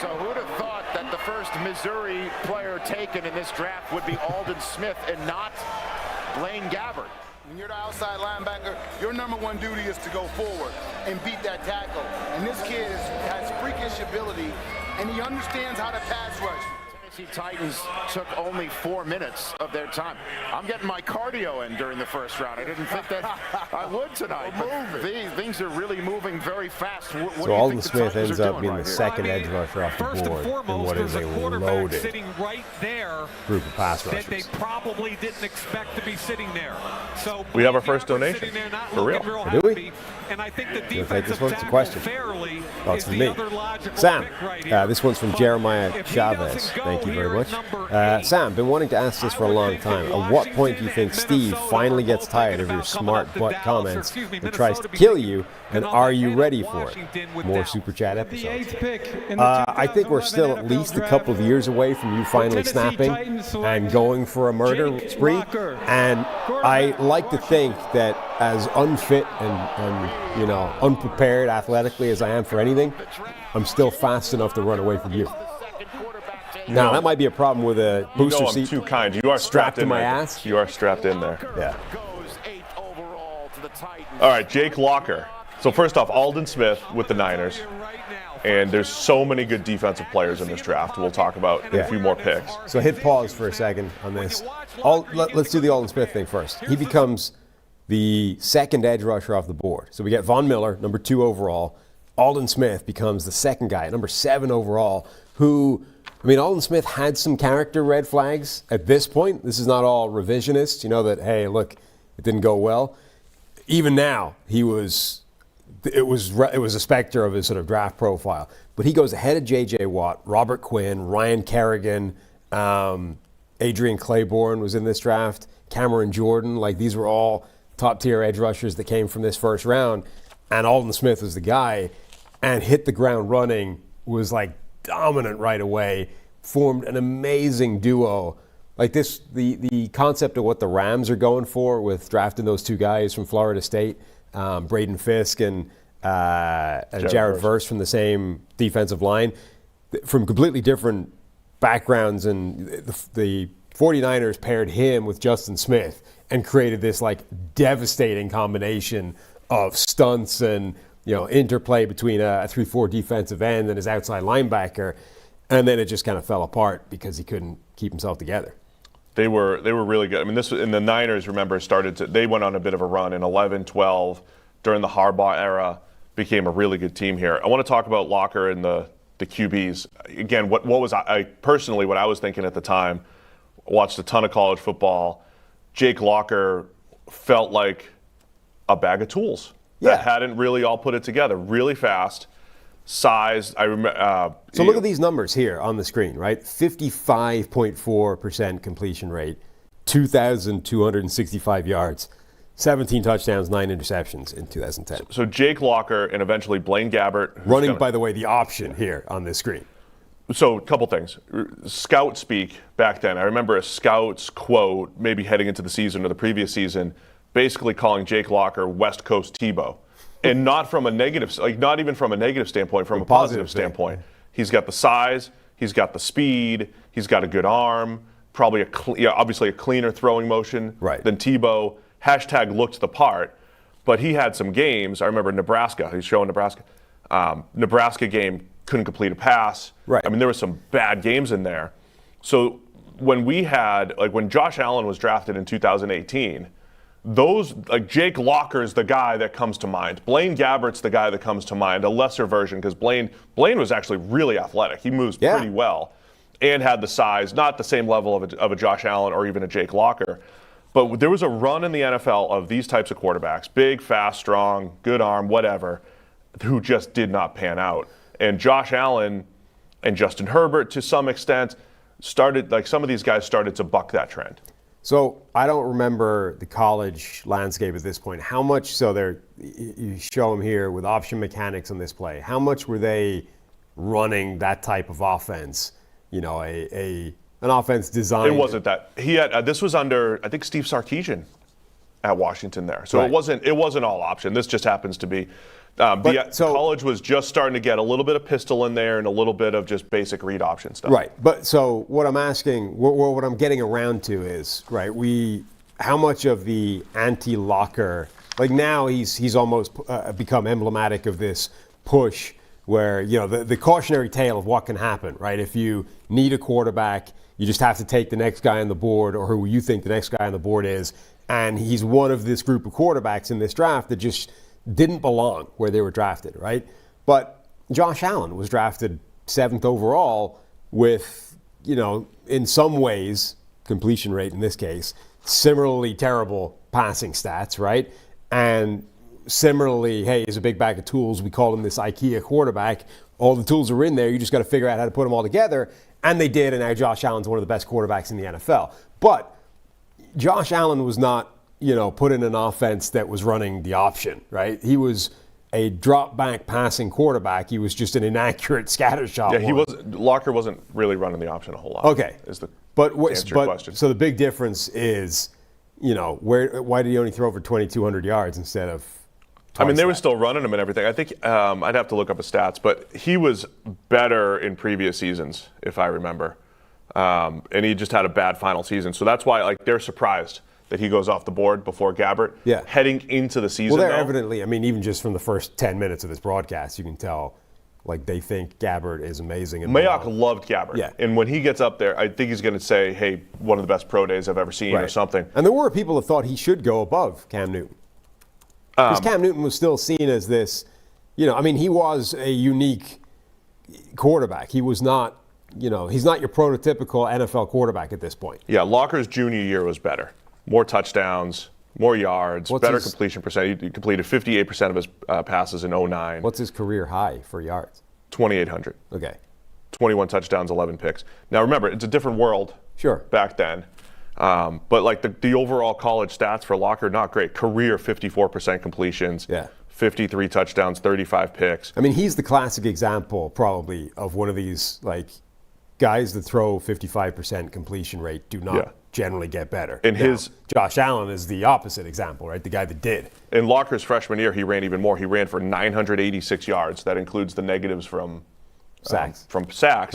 So who'd have thought that the first Missouri player taken in this draft would be Aldon Smith and not Blaine Gabbert? When you're the outside linebacker, your number one duty is to go forward and beat that tackle. And this kid has freakish ability, and he understands how to pass rush. Tennessee Titans took only 4 minutes of their time. I'm getting my cardio in during the first round. I didn't think that I would tonight. Things are really moving very fast. So Aldon Smith ends up being the second edge rusher off the board in what is a loaded sitting right there group of pass rushers. that they probably didn't expect to be sitting there. So we have our first donation. For real. Do we? And I think the We'll take this one. It's a defensive question. fairly That's is for the me. other logical Sam, pick right here. this one's from But Jeremiah if he Chavez. doesn't go Thank you very here much. at number 8, Sam, been wanting to ask this for a long time. At what point do you think Steve finally gets tired of your smart butt comments and tries to kill you? And are you ready for it? More Super Chat episodes. I think we're still at least a couple of years away from you finally snapping and going for a murder spree. And I like to think that as unfit and unprepared athletically as I am for anything, I'm still fast enough to run away from you. Now, that might be a problem with a booster seat. I'm too kind. You are strapped to my there. ass. You are strapped in there. Yeah. All right, Jake Locker. So first off, Aldon Smith with the Niners. And there's so many good defensive players in this draft. We'll talk about a few more picks. So hit pause for a second on this. Let's do the Aldon Smith thing first. He becomes the second edge rusher off the board. So we get Von Miller, number 2 overall. Aldon Smith becomes the second guy, number 7 overall, who, Aldon Smith had some character red flags at this point. This is not all revisionist, that, hey, look, it didn't go well. Even now, it was a specter of his sort of draft profile. But he goes ahead of J.J. Watt, Robert Quinn, Ryan Kerrigan, Adrian Claiborne was in this draft, Cameron Jordan. These were all top-tier edge rushers that came from this first round. And Aldon Smith was the guy and hit the ground running, was dominant right away, formed an amazing duo. The concept of what the Rams are going for with drafting those 2 guys from Florida State, Braden Fisk and Jared Verse from the same defensive line, from completely different backgrounds, and the 49ers paired him with Justin Smith and created this devastating combination of stunts and interplay between a 3-4 defensive end and his outside linebacker, and then it just kind of fell apart because he couldn't keep himself together. They were really good. The Niners, remember, they went on a bit of a run in 11, 12 during the Harbaugh era, became a really good team here. I want to talk about Locker and the QBs. Again, what was I personally, what I was thinking at the time, watched a ton of college football. Jake Locker felt like a bag of tools that hadn't really all put it together. Really fast, size. I remember. So look at these numbers here on the screen, right? 55.4% completion rate, 2,265 yards, 17 touchdowns, 9 interceptions in 2010. So Jake Locker and eventually Blaine Gabbert. Running, by the way, the option here on this screen. So a couple things. Scout speak back then. I remember a scout's quote, maybe heading into the season or the previous season, basically calling Jake Locker West Coast Tebow. And not from a negative, not even from a negative standpoint, from a positive standpoint. He's got the size, he's got the speed, he's got a good arm, probably obviously a cleaner throwing motion than Tebow. Hashtag looked the part, but he had some games. I remember Nebraska. He's showing Nebraska. Nebraska game, couldn't complete a pass. There were some bad games in there. So when we had, when Josh Allen was drafted in 2018, those, Jake Locker's the guy that comes to mind. Blaine Gabbert's the guy that comes to mind, a lesser version, because Blaine was actually really athletic. He moves pretty well and had the size, not the same level of a Josh Allen or even a Jake Locker. But there was a run in the NFL of these types of quarterbacks, big, fast, strong, good arm, whatever. who just did not pan out. And Josh Allen and Justin Herbert, to some extent, some of these guys started to buck that trend. So I don't remember the college landscape at this point. How much, you show them here with option mechanics on this play, how much were they running that type of offense? An offense designed. It wasn't that. He had, this was under, I think, Steve Sarkisian at Washington there. So right. it wasn't all option. This just happens to be. College was just starting to get a little bit of pistol in there and a little bit of just basic read option stuff. Right. But so what I'm asking, what I'm getting around to is, right, how much of the anti-Locker, like now he's almost become emblematic of this push where, the cautionary tale of what can happen, right? If you need a quarterback, you just have to take the next guy on the board or who you think the next guy on the board is. And he's one of this group of quarterbacks in this draft that just didn't belong where they were drafted, right? But Josh Allen was drafted 7th overall with, in some ways, completion rate in this case, similarly terrible passing stats, right? And similarly, hey, he's a big bag of tools. We call him this IKEA quarterback. All the tools are in there. You just got to figure out how to put them all together. And they did, and now Josh Allen's one of the best quarterbacks in the NFL. But Josh Allen was not, put in an offense that was running the option, right? He was a drop-back passing quarterback. He was just an inaccurate scattershot. Yeah, Locker wasn't really running the option a whole lot. Okay. Question. So the big difference is, why did he only throw for 2,200 yards instead of they were still running him and everything. I think I'd have to look up his stats, but he was better in previous seasons, if I remember. And he just had a bad final season. So that's why they're surprised that he goes off the board before Gabbert. Yeah. Heading into the season, well, they're evidently, even just from the first 10 minutes of this broadcast, you can tell, they think Gabbert is amazing. And Mayock loved Gabbert. Yeah. And when he gets up there, I think he's going to say, hey, one of the best pro days I've ever seen or something. And there were people that thought he should go above Cam Newton. Because Cam Newton was still seen as this, he was a unique quarterback. He was not, he's not your prototypical NFL quarterback at this point. Yeah, Locker's junior year was better. More touchdowns, more yards, better completion percentage. He completed 58% of his passes in 2009. What's his career high for yards? 2,800. Okay. 21 touchdowns, 11 picks. Now remember, it's a different world back then. But the overall college stats for Locker, not great. Career 54% completions. Yeah. 53 touchdowns, 35 picks. He's the classic example probably of one of these guys that throw 55% completion rate do not generally get better. And Josh Allen is the opposite example, right? The guy that did. In Locker's freshman year, he ran even more. He ran for 986 yards. That includes the negatives from sacks,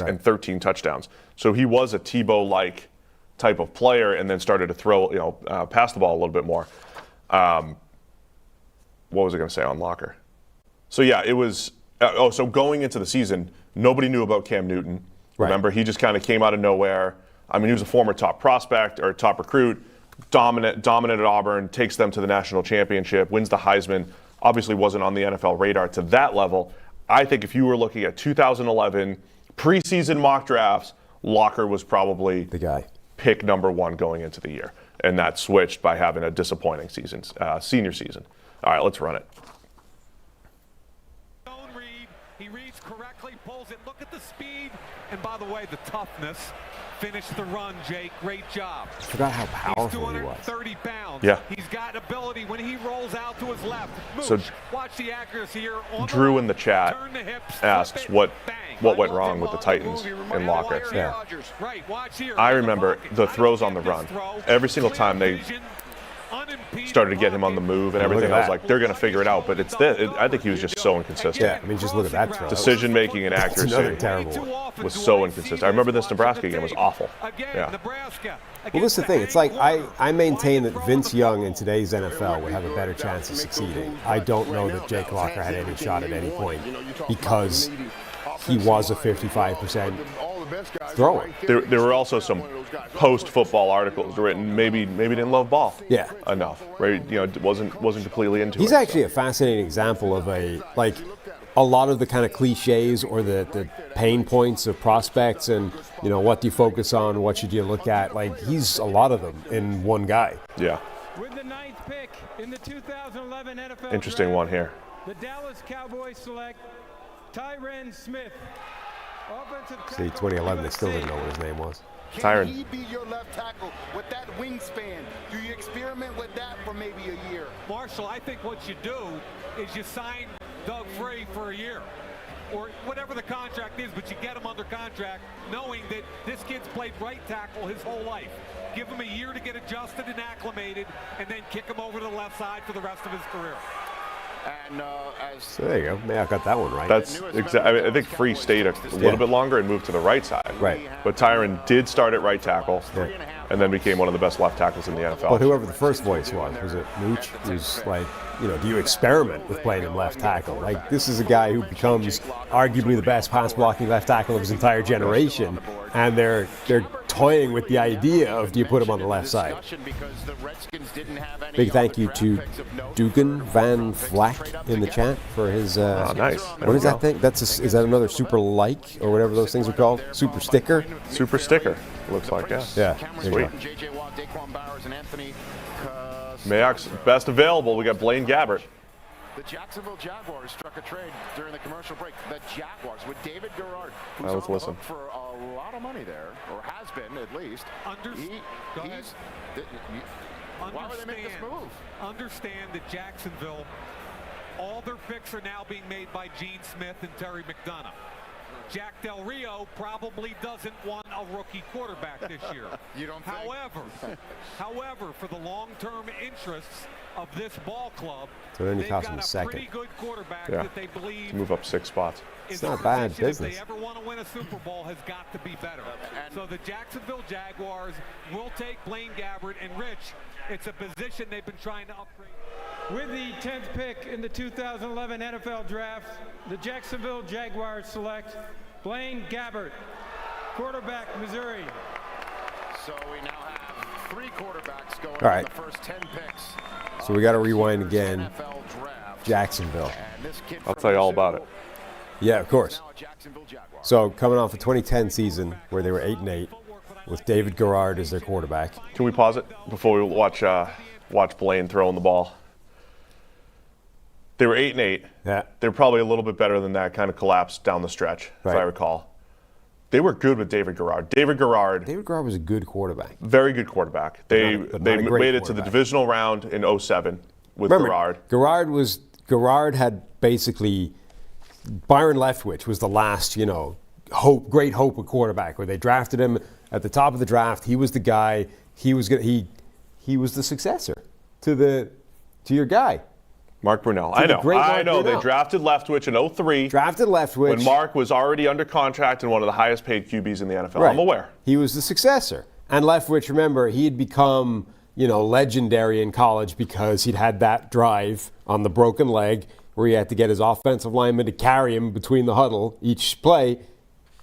and 13 touchdowns. So he was a Tebow-like type of player, and then started to throw, pass the ball a little bit more. What was I going to say on Locker? So yeah, it was. So going into the season, nobody knew about Cam Newton. Remember, he just kind of came out of nowhere. He was a former top prospect or top recruit, dominant at Auburn, takes them to the national championship, wins the Heisman. Obviously wasn't on the NFL radar to that level. I think if you were looking at 2011 preseason mock drafts, Locker was probably the guy. Pick number 1 going into the year. And that switched by having a disappointing senior season. All right, let's run it. He reads correctly, pulls it. Look at the speed. And by the way, the toughness. Finish the run, Jake. Great job. I forgot how powerful he was. 230 pounds. Yeah. He's got ability when he rolls out to his left. Mooch, so watch the accuracy here. Drew in the chat asks what went wrong with the Titans and Locker. Yeah. I remember the throws on the run. Every single time they started to get him on the move and everything, I was like, they're going to figure it out. But I think he was just so inconsistent. Yeah, just look at that throw. Decision making and accuracy was so inconsistent. I remember this Nebraska game was awful. Yeah. Well, this is the thing. It's I maintain that Vince Young in today's NFL would have a better chance of succeeding. I don't know that Jake Locker had any shot at any point because he was a 55% thrower. There were also some post-football articles written. Maybe didn't love ball. Yeah. Enough. Right. wasn't completely into it. He's actually a fascinating example of a lot of the kind of cliches or the pain points of prospects and what do you focus on, what should you look at. He's a lot of them in one guy. Yeah. With the 9th pick in the 2011 NFL Interesting draft, one here. the Dallas Cowboys select Tyron Smith. See, 2011, they still didn't know what his name was. Can he be your left tackle with that wingspan? Do you experiment with that for maybe a year? Marshall, I think what you do is you sign Doug Free for a year, or whatever the contract is, but you get him under contract knowing that this kid's played right tackle his whole life. Give him a year to get adjusted and acclimated, and then kick him over to the left side for the rest of his career. And so there you go. Maybe I got that one right. That's exactly. I think Free stayed a little bit longer and moved to the right side. Right. But Tyron did start at right tackle, and then became one of the best left tackles in the NFL. But whoever the first voice was it Mooch? Who's like, do you experiment with playing him left tackle? Like, this is a guy who becomes arguably the best pass blocking left tackle of his entire generation, and they're toying with the idea of, do you put him on the left side? Big thank you to Dugan Van Vlack in the chat for his. Nice. What is that thing? Is that another super like or whatever those things are called? Super sticker. Super sticker. Looks like yeah. Sweet. Mayoc's best available. We got Blaine Gabbert. The Jacksonville Jaguars struck a trade during the commercial break. The Jaguars with David Garrard, who's on the hook for a lot of money there, or has been at least. Why would they make this move? Understand that Jacksonville, all their picks are now being made by Gene Smith and Terry McDonough. Jack Del Rio probably doesn't want a rookie quarterback this year. You don't think? However, for the long-term interests of this ball club, so then they've got a pretty good quarterback that they believe move up 6 spots. It's not bad business. If they ever want to win a Super Bowl, has got to be better. So the Jacksonville Jaguars will take Blaine Gabbert, and Rich, it's a position they've been trying to upgrade. With the 10th pick in the 2011 NFL Draft, the Jacksonville Jaguars select Blaine Gabbert, quarterback, Missouri. So we now have 3 quarterbacks going in the first 10 picks. So we got to rewind again. Jacksonville. I'll tell you all about it. Yeah, of course. So coming off a 2010 season where they were 8-8 with David Garrard as their quarterback. Can we pause it before we watch Blaine throwing the ball? They were 8-8. Yeah. They're probably a little bit better than that. Kind of collapsed down the stretch, if I recall. They were good with David Garrard. David Garrard was a good quarterback. Very good quarterback. They made it to the divisional round in 2007 with Garrard. Garrard had basically Byron Leftwich was the last, great hope of quarterback where they drafted him at the top of the draft. He was the guy. He was the successor to your guy. Mark Brunell. I know. They drafted Leftwich in 2003. Drafted Leftwich. When Mark was already under contract and one of the highest paid QBs in the NFL. Right. I'm aware. He was the successor. And Leftwich, remember, he had become, legendary in college because he'd had that drive on the broken leg where he had to get his offensive lineman to carry him between the huddle each play.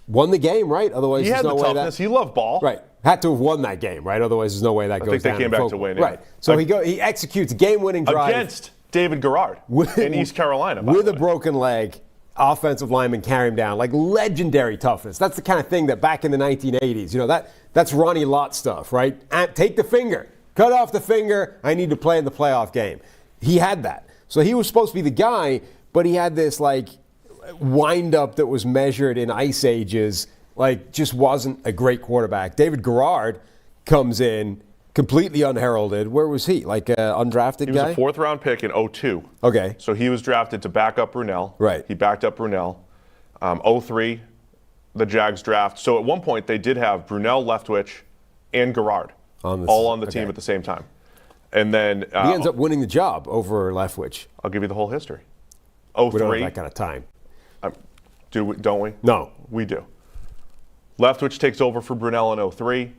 Won the game, right? Otherwise, he had the toughness. He loved ball. Right. Had to have won that game, right? Otherwise, there's no way that goes down. I think they came back to win. Right. So he executes a game-winning drive. Against David Garrard in East Carolina. With a broken leg, offensive lineman carry him down. Like legendary toughness. That's the kind of thing that back in the 1980s, that's Ronnie Lott stuff, right? Take the finger. Cut off the finger. I need to play in the playoff game. He had that. So he was supposed to be the guy, but he had this wind-up that was measured in ice ages, just wasn't a great quarterback. David Garrard comes in completely unheralded. Where was he? Undrafted guy? He was a 4th-round pick in 2002. Okay. So he was drafted to back up Brunell. Right. He backed up Brunell. 2003, the Jags draft. So at one point, they did have Brunell, Leftwich, and Garrard all on the team at the same time. And then he ends up winning the job over Leftwich. I'll give you the whole history. 2003. We don't have that kind of time. Don't we? No. We do. Leftwich takes over for Brunell in 2003.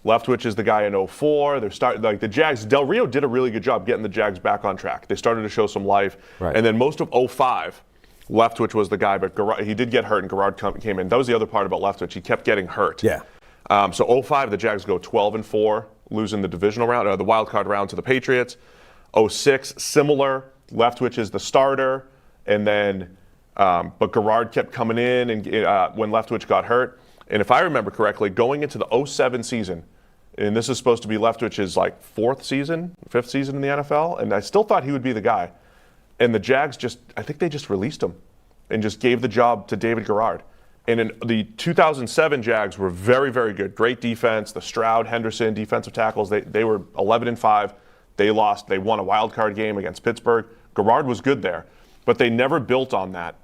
Leftwich is the guy in 2004. The Jags. Del Rio did a really good job getting the Jags back on track. They started to show some life. Right. And then most of 2005, Leftwich was the guy, but he did get hurt, and Garrard came in. That was the other part about Leftwich. He kept getting hurt. Yeah. So 2005, the Jags go 12-4, losing the divisional round, or the wild card round to the Patriots. 2006, similar. Leftwich is the starter, and then but Garrard kept coming in, and when Leftwich got hurt. And if I remember correctly, going into the 2007 season, and this is supposed to be Leftwich's 4th season, 5th season in the NFL, and I still thought he would be the guy. And the Jags I think they just released him and just gave the job to David Garrard. And in the 2007 Jags were very, very good. Great defense. The Stroud, Henderson defensive tackles, they were 11-5. They lost. They won a wild card game against Pittsburgh. Garrard was good there, but they never built on that.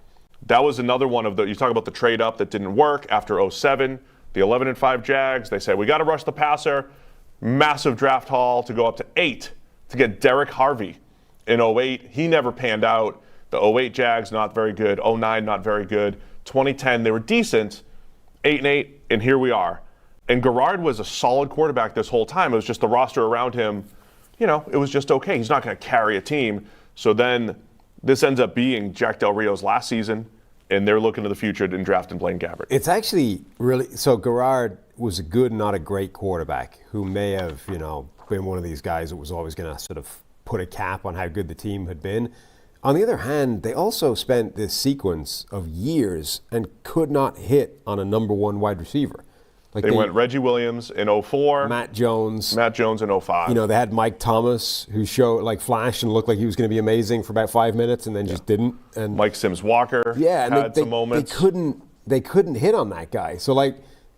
That was another one of you talk about the trade up that didn't work after 07. The 11-5 Jags, they said, we got to rush the passer. Massive draft haul to go up to 8 to get Derek Harvey in 08. He never panned out. The 08 Jags, not very good. 09, not very good. 2010, they were decent. 8-8, and here we are. And Garrard was a solid quarterback this whole time. It was just the roster around him, it was just okay. He's not going to carry a team. So then this ends up being Jack Del Rio's last season, and they're looking to the future and drafting Blaine Gabbert. It's actually really – so Garrard was a good, not a great quarterback who may have, been one of these guys that was always going to sort of put a cap on how good the team had been. On the other hand, they also spent this sequence of years and could not hit on a number one wide receiver. Like they went Reggie Williams in 04. Matt Jones in 05. They had Mike Thomas, who flashed and looked like he was going to be amazing for about 5 minutes and then just didn't. And Mike Sims-Walker had some moments. They couldn't hit on that guy. So,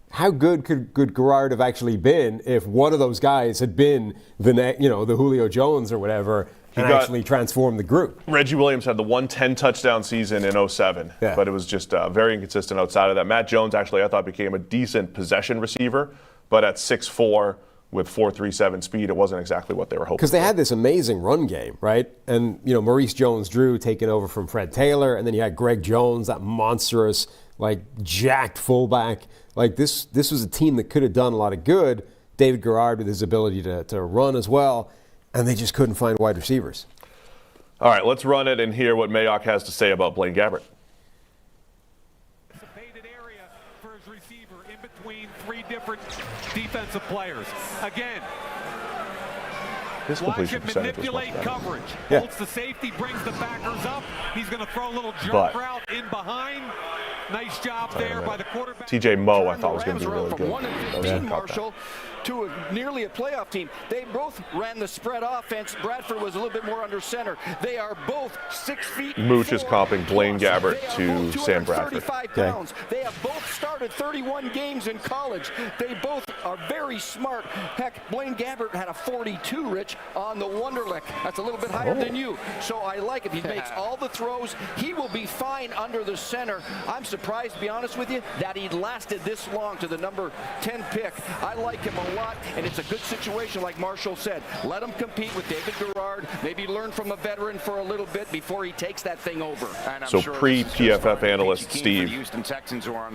how good could Garrard have actually been if one of those guys had been the Julio Jones or whatever and actually transformed the group? Reggie Williams had the 110 touchdown season in 07, but it was just very inconsistent outside of that. Matt Jones actually, I thought, became a decent possession receiver, but at 6'4", with 4.37 speed, it wasn't exactly what they were hoping. Because they had this amazing run game, right? And Maurice Jones-Drew taking over from Fred Taylor, and then you had Greg Jones, that monstrous, jacked fullback. This was a team that could have done a lot of good. David Garrard with his ability to run as well, and they just couldn't find wide receivers. All right, let's run it and hear what Mayock has to say about Blaine Gabbert. Area for his receiver in between 3 different defensive players. Again, his watch him manipulate coverage. Holds the safety, brings the backers up. He's going to throw a little jump route in behind. Nice job there by the quarterback. TJ Moe, I thought, was going to be really good. From 1-15, Marshall, to nearly a playoff team. They both ran the spread offense. Bradford was a little bit more under center. They are both 6 feet. Mooch is comping Blaine Gabbert to Sam Bradford. Pounds. They have both started 31 games in college. They both are very smart. Heck, Blaine Gabbert had a 42, Rich, on the Wonderlic. That's a little bit higher than you. So I like it. He makes all the throws. He will be fine under the center. I'm surprised, to be honest with you, that he lasted this long to the number 10 pick. I like him a lot, and it's a good situation, like Marshall said. Let him compete with David Garrard. Maybe learn from a veteran for a little bit before he takes that thing over. So pre-PFF analyst Steve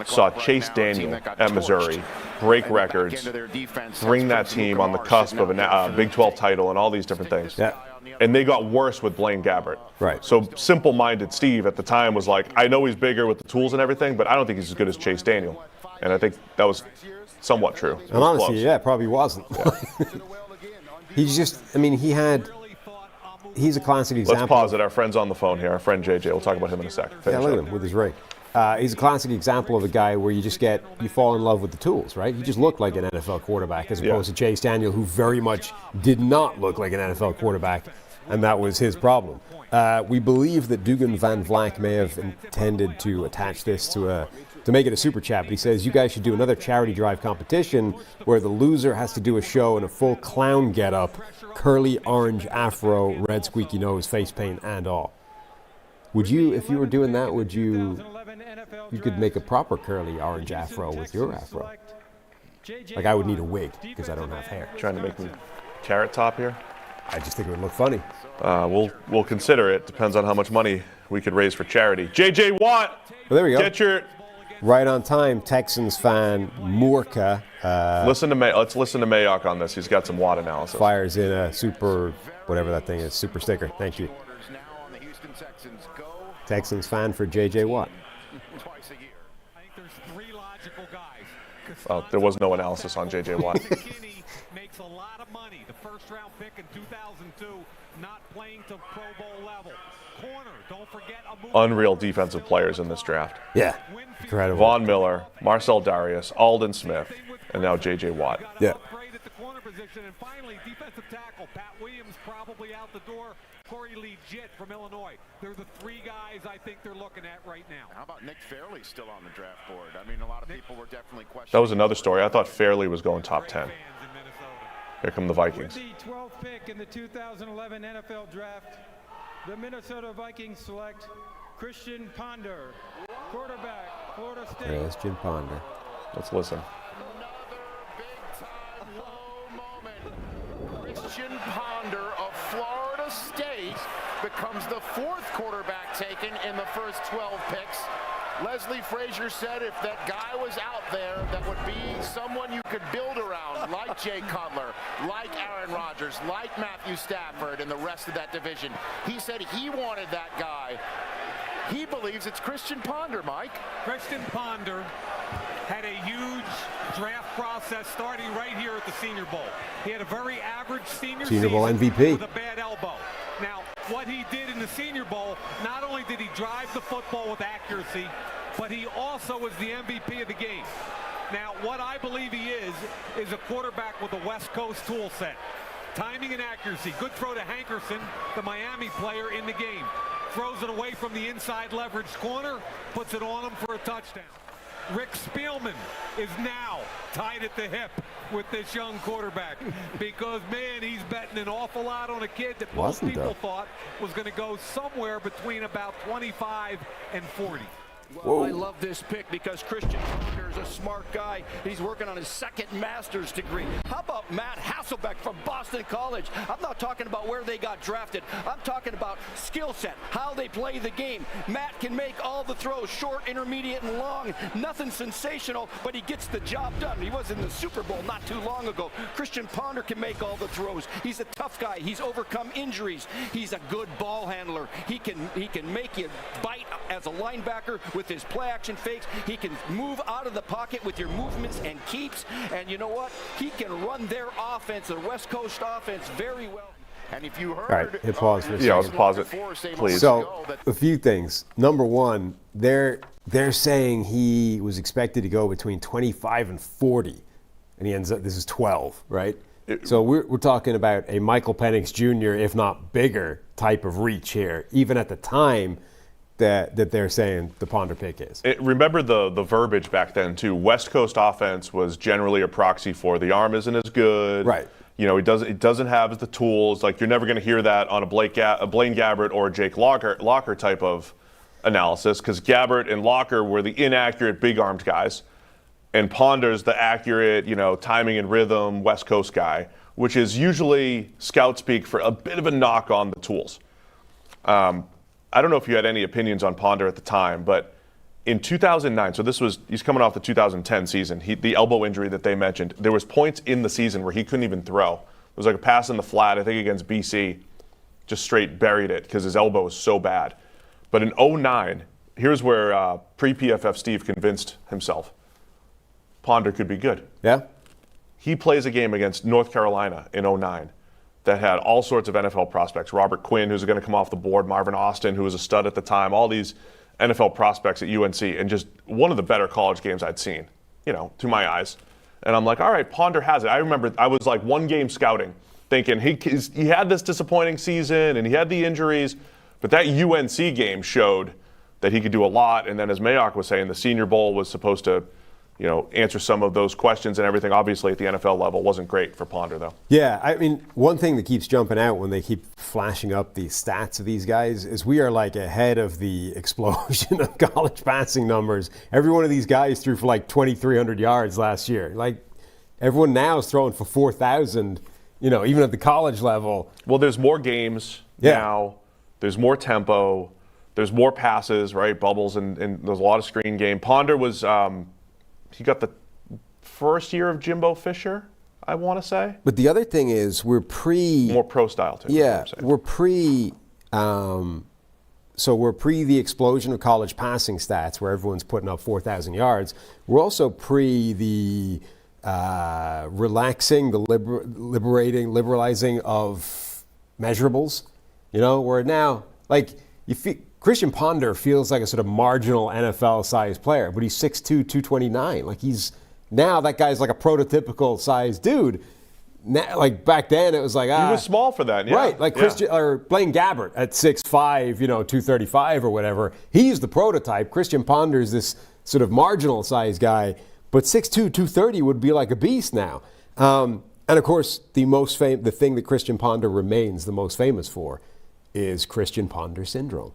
saw Chase Daniel at Missouri break records, bring that team on the cusp of a Big 12 title and all these different things. Yeah. And they got worse with Blaine Gabbert. Right. So simple-minded Steve at the time was like, I know he's bigger with the tools and everything, but I don't think he's as good as Chase Daniel. And I think that was somewhat true. And honestly, it probably wasn't. Yeah. He's a classic example. Let's pause it. Our friend's on the phone here. Our friend JJ. We'll talk about him in a second. Look at him with his ring. He's a classic example of a guy where you fall in love with the tools, right? He just looked like an NFL quarterback as opposed to Chase Daniel, who very much did not look like an NFL quarterback, and that was his problem. We believe that Dugan Van Vleck may have intended to attach this to make it a super chat, but he says, you guys should do another charity drive competition where the loser has to do a show in a full clown getup, curly orange afro, red squeaky nose, face paint, and all. Would you, if you were doing that, you could make a proper curly orange afro with your afro. I would need a wig because I don't have hair. Trying to make me carrot top here? I just think it would look funny. We'll consider it. Depends on how much money we could raise for charity. JJ Watt! Well, there we go. Get your... Right on time, Texans fan Moorka. Let's listen to Mayock on this. He's got some Watt analysis. Fires in a super, whatever that thing is, super sticker. Thank you. Texans fan for JJ Watt. Well, there was no analysis on JJ Watt. Makes a lot of money. The first-round pick in 2002, not playing to Pro Bowl level. Corner, don't forget unreal defensive players in this draft. Yeah, incredible. Von Miller, Marcel Darius, Alden Smith, and now JJ Watt. Yeah. position. And finally, defensive tackle. Pat Williams probably out the door. Corey Legit from Illinois. They're the three guys I think they're looking at right now. How about Nick Fairley still on the draft board? I mean, a lot of people were definitely questioning. That was another story. I thought Fairley was going top 10. Here come the Vikings. With the 12th pick in the 2011 NFL Draft, the Minnesota Vikings select Christian Ponder, quarterback, Florida State. Christian Ponder. Let's listen. Another big-time low moment. Christian Ponder of Florida State becomes the fourth quarterback taken in the first 12 picks. Leslie Frazier said if that guy was out there, that would be someone you could build around, like Jay Cutler, like Aaron Rodgers, like Matthew Stafford, and the rest of that division. He said he wanted that guy. He believes it's Christian Ponder, Mike. Christian Ponder had a huge draft process starting right here at the Senior Bowl. He had a very average Senior Bowl season MVP. with a bad elbow. Now, what he did in the Senior Bowl, not only did he drive the football with accuracy, but he also was the MVP of the game. Now, what I believe he is a quarterback with a West Coast tool set. Timing and accuracy. Good throw to Hankerson, the Miami player in the game. Throws it away from the inside leveraged corner, puts it on him for a touchdown. Rick Spielman is now tied at the hip with this young quarterback because, man, he's betting an awful lot on a kid that most people thought was going to go somewhere between about 25 and 40. Well, I love this pick because Christian Ponder is a smart guy. He's working on his second master's degree. How about Matt Hasselbeck from Boston College? I'm not talking about where they got drafted. I'm talking about skill set, how they play the game. Matt can make all the throws, short, intermediate, and long. Nothing sensational, but he gets the job done. He was in the Super Bowl not too long ago. Christian Ponder can make all the throws. He's a tough guy. He's overcome injuries. He's a good ball handler. He can make you bite as a linebacker with his play action fakes. He can move out of the pocket with your movements and keeps. And you know what? He can run their offense, their West Coast offense, very well. And if you heard... All right, hit pause for a second. Yeah, I'll pause it, please. So, a few things. Number one, they're saying he was expected to go between 25 and 40. And he ends up, this is 12, right? So we're talking about a Michael Penix Jr., if not bigger, type of reach here, even at the time that they're saying the Ponder pick is. Remember the verbiage back then, too. West Coast offense was generally a proxy for the arm isn't as good. Right. You know, it doesn't have the tools. Like, you're never going to hear that on a Blaine Gabbert or a Jake Locker type of analysis, because Gabbert and Locker were the inaccurate, big-armed guys, and Ponder's the accurate, you know, timing and rhythm West Coast guy, which is usually scout speak for a bit of a knock on the tools. I don't know if you had any opinions on Ponder at the time, but in 2009, so he's coming off the 2010 season, the elbow injury that they mentioned, there was points in the season where he couldn't even throw. It was like a pass in the flat, I think against BC, just straight buried it because his elbow was so bad. But in 2009, here's where pre-PFF Steve convinced himself Ponder could be good. Yeah? He plays a game against North Carolina in 2009 that had all sorts of NFL prospects. Robert Quinn, who's going to come off the board, Marvin Austin, who was a stud at the time, all these NFL prospects at UNC, and just one of the better college games I'd seen, you know, to my eyes. And I'm like, all right, Ponder has it. I remember I was like one game scouting, thinking he had this disappointing season and he had the injuries, but that UNC game showed that he could do a lot. And then as Mayock was saying, the Senior Bowl was supposed to, you know, answer some of those questions and everything. Obviously, at the NFL level, wasn't great for Ponder, though. Yeah, I mean, one thing that keeps jumping out when they keep flashing up the stats of these guys is we are like ahead of the explosion of college passing numbers. Every one of these guys threw for like 2,300 yards last year. Like, everyone now is throwing for 4,000, you know, even at the college level. Well, there's more games now. There's more tempo. There's more passes, right? Bubbles, and there's a lot of screen game. Ponder was... he got the first year of Jimbo Fisher, I want to say. But the other thing is more pro style too. Yeah, we're pre the explosion of college passing stats where everyone's putting up 4,000 yards. We're also pre the relaxing, the liberalizing of measurables. You know, where now like Christian Ponder feels like a sort of marginal NFL-sized player, but he's 6'2", 229. Like that guy's like a prototypical sized dude. like back then, it was like, he was small for that, yeah. Right, like or Blaine Gabbert at 6'5", 235 or whatever. He's the prototype. Christian Ponder's this sort of marginal size guy, but 6'2", 230 would be like a beast now. And of course, the thing that Christian Ponder remains the most famous for is Christian Ponder syndrome.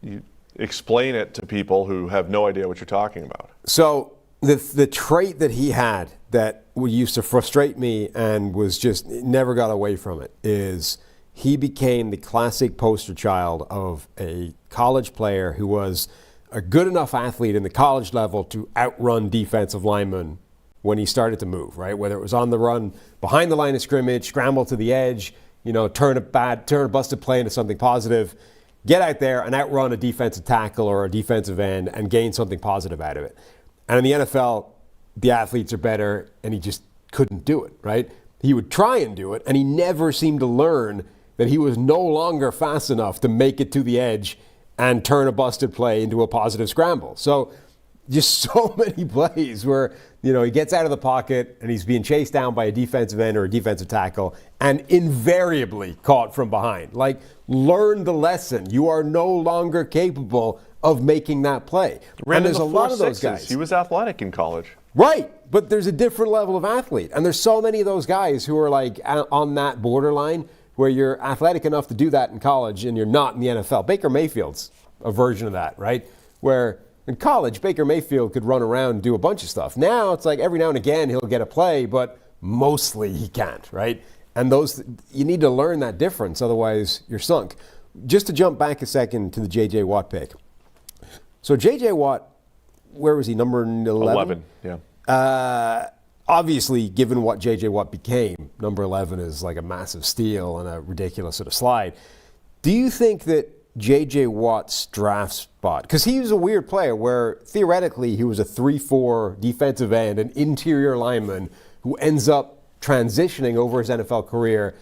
You explain it to people who have no idea what you're talking about. So the trait that he had that used to frustrate me and was just never got away from it is he became the classic poster child of a college player who was a good enough athlete in the college level to outrun defensive linemen when he started to move, right? Whether it was on the run, behind the line of scrimmage, scramble to the edge, turn a busted play into something positive, get out there and outrun a defensive tackle or a defensive end and gain something positive out of it. And in the NFL, the athletes are better, and he just couldn't do it, right? He would try and do it, and he never seemed to learn that he was no longer fast enough to make it to the edge and turn a busted play into a positive scramble. So just so many plays where, he gets out of the pocket and he's being chased down by a defensive end or a defensive tackle and invariably caught from behind. Like, learn the lesson. You are no longer capable of making that play. And there's a lot of those guys. He was athletic in college. Right, but there's a different level of athlete. And there's so many of those guys who are like on that borderline where you're athletic enough to do that in college and you're not in the NFL. Baker Mayfield's a version of that, right? Where in college, Baker Mayfield could run around and do a bunch of stuff. Now it's like every now and again he'll get a play, but mostly he can't, right? And you need to learn that difference, otherwise you're sunk. Just to jump back a second to the J.J. Watt pick. So J.J. Watt, where was he, number 11? 11, yeah. Obviously, given what J.J. Watt became, number 11 is like a massive steal and a ridiculous sort of slide. Do you think that J.J. Watt's draft spot, because he was a weird player where theoretically he was a 3-4 defensive end, an interior lineman who ends up transitioning over his NFL career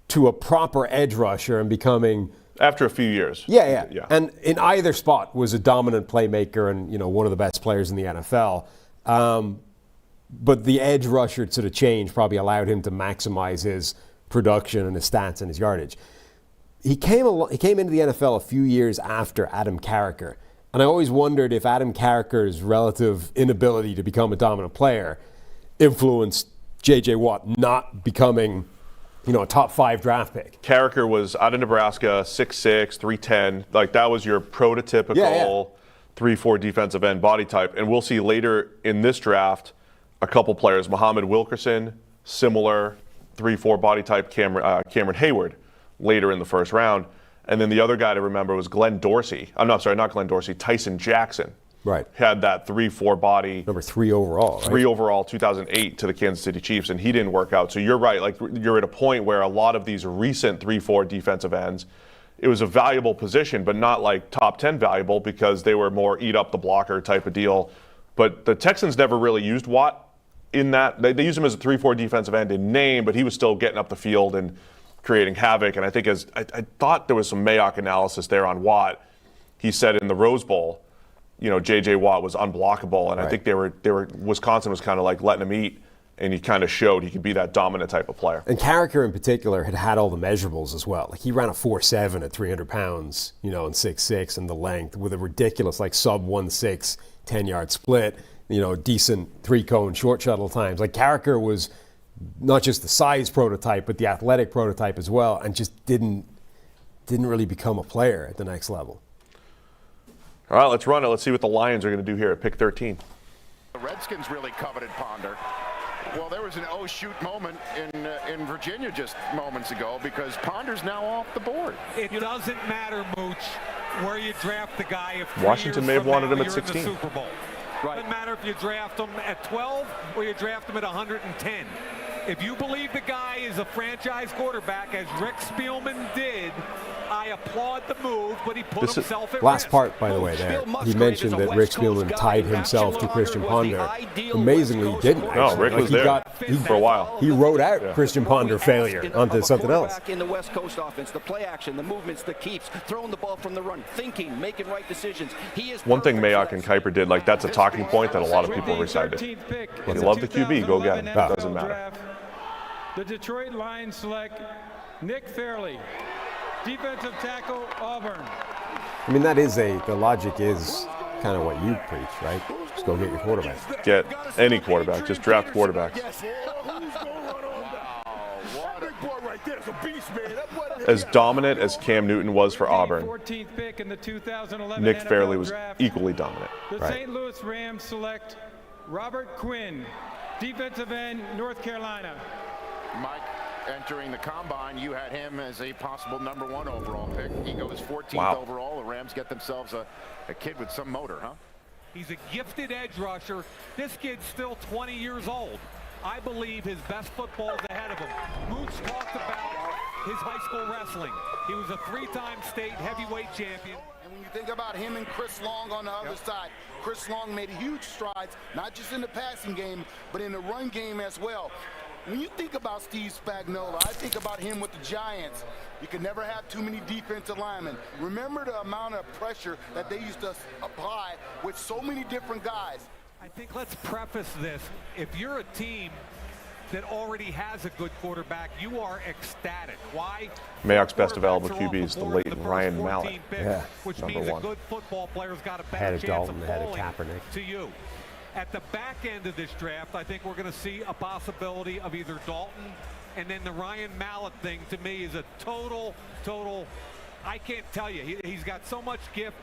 to a proper edge rusher and becoming... After a few years. Yeah. And in either spot was a dominant playmaker and, one of the best players in the NFL. But the edge rusher sort of change probably allowed him to maximize his production and his stats and his yardage. He came into the NFL a few years after Adam Carricker. And I always wondered if Adam Carricker's relative inability to become a dominant player influenced J.J. Watt not becoming, a top 5 draft pick. Carricker was out of Nebraska, 6'6", 310. Like, that was your prototypical 3-4 defensive end body type. And we'll see later in this draft a couple players. Muhammad Wilkerson, similar 3-4 body type. Cameron Hayward, later in the first round. And then the other guy to remember was Glenn Dorsey. Not Glenn Dorsey, Tyson Jackson. Right. Had that 3-4 body. Number 3 overall. 3 overall, 2008 to the Kansas City Chiefs, and he didn't work out. So you're right. Like, you're at a point where a lot of these recent 3-4 defensive ends, it was a valuable position, but not like top 10 valuable because they were more eat up the blocker type of deal. But the Texans never really used Watt in that. They used him as a 3-4 defensive end in name, but he was still getting up the field and creating havoc. And I think I thought there was some Mayock analysis there on Watt. He said in the Rose Bowl, J.J. Watt was unblockable, and right. I think they were Wisconsin was kind of like letting him eat, and he kind of showed he could be that dominant type of player. And Carricker in particular had all the measurables as well. Like, he ran a 4.7 at 300 pounds, and 6'6", and the length with a ridiculous sub 1.6 10-yard split, decent 3-cone short shuttle times. Like, Carricker was not just the size prototype, but the athletic prototype as well, and just didn't really become a player at the next level. All right, let's run it. Let's see what the Lions are going to do here at pick 13. The Redskins really coveted Ponder. Well, there was an oh shoot moment in Virginia just moments ago because Ponder's now off the board. It doesn't matter, Mooch, where you draft the guy. If Washington may have wanted him at 16. Super Bowl. Right. Doesn't matter if you draft him at 12 or you draft him at 110. If you believe the guy is a franchise quarterback, as Rick Spielman did, I applaud the move, but he put himself at last risk. part, by the way, there. He mentioned that Rick Spielman tied himself to Christian Ponder. Amazingly, he didn't. No, Rick was there for a while. He wrote out Christian Ponder failure onto something else. In the West Coast offense, the play action, the movements, the keeps, throwing the ball from the run, thinking, making right decisions. He is one thing Mayock and Kuiper did, that's a talking point that a lot of people recited. If you love the QB, go get him. It doesn't matter. the Detroit Lions select Nick Fairley, defensive tackle, Auburn. I mean, that is the logic is kind of what you preach, right? Just go get your quarterback. Get any quarterback. Just draft quarterbacks. As dominant as Cam Newton was for Auburn, Nick Fairley was equally dominant. The St. Louis Rams select Robert Quinn, defensive end, North Carolina. Mike, entering the combine, you had him as a possible #1 overall pick. He goes 14th overall. The Rams get themselves a kid with some motor, huh? He's a gifted edge rusher. This kid's still 20 years old. I believe his best football is ahead of him. Mooch talked about his high school wrestling. He was a 3-time state heavyweight champion. And when you think about him and Chris Long on the other side, Chris Long made huge strides, not just in the passing game, but in the run game as well. When you think about Steve Spagnuolo, I think about him with the Giants. You can never have too many defensive linemen. Remember the amount of pressure that they used to apply with so many different guys. I think let's preface this. If you're a team that already has a good quarterback, you are ecstatic. Why? Mayock's best available QB is the late Ryan Mallett. Which means a good football player's got a better chance of falling to you. At the back end of this draft, I think we're going to see a possibility of either Dalton, and then the Ryan Mallett thing to me is a total, I can't tell you. He's got so much gifts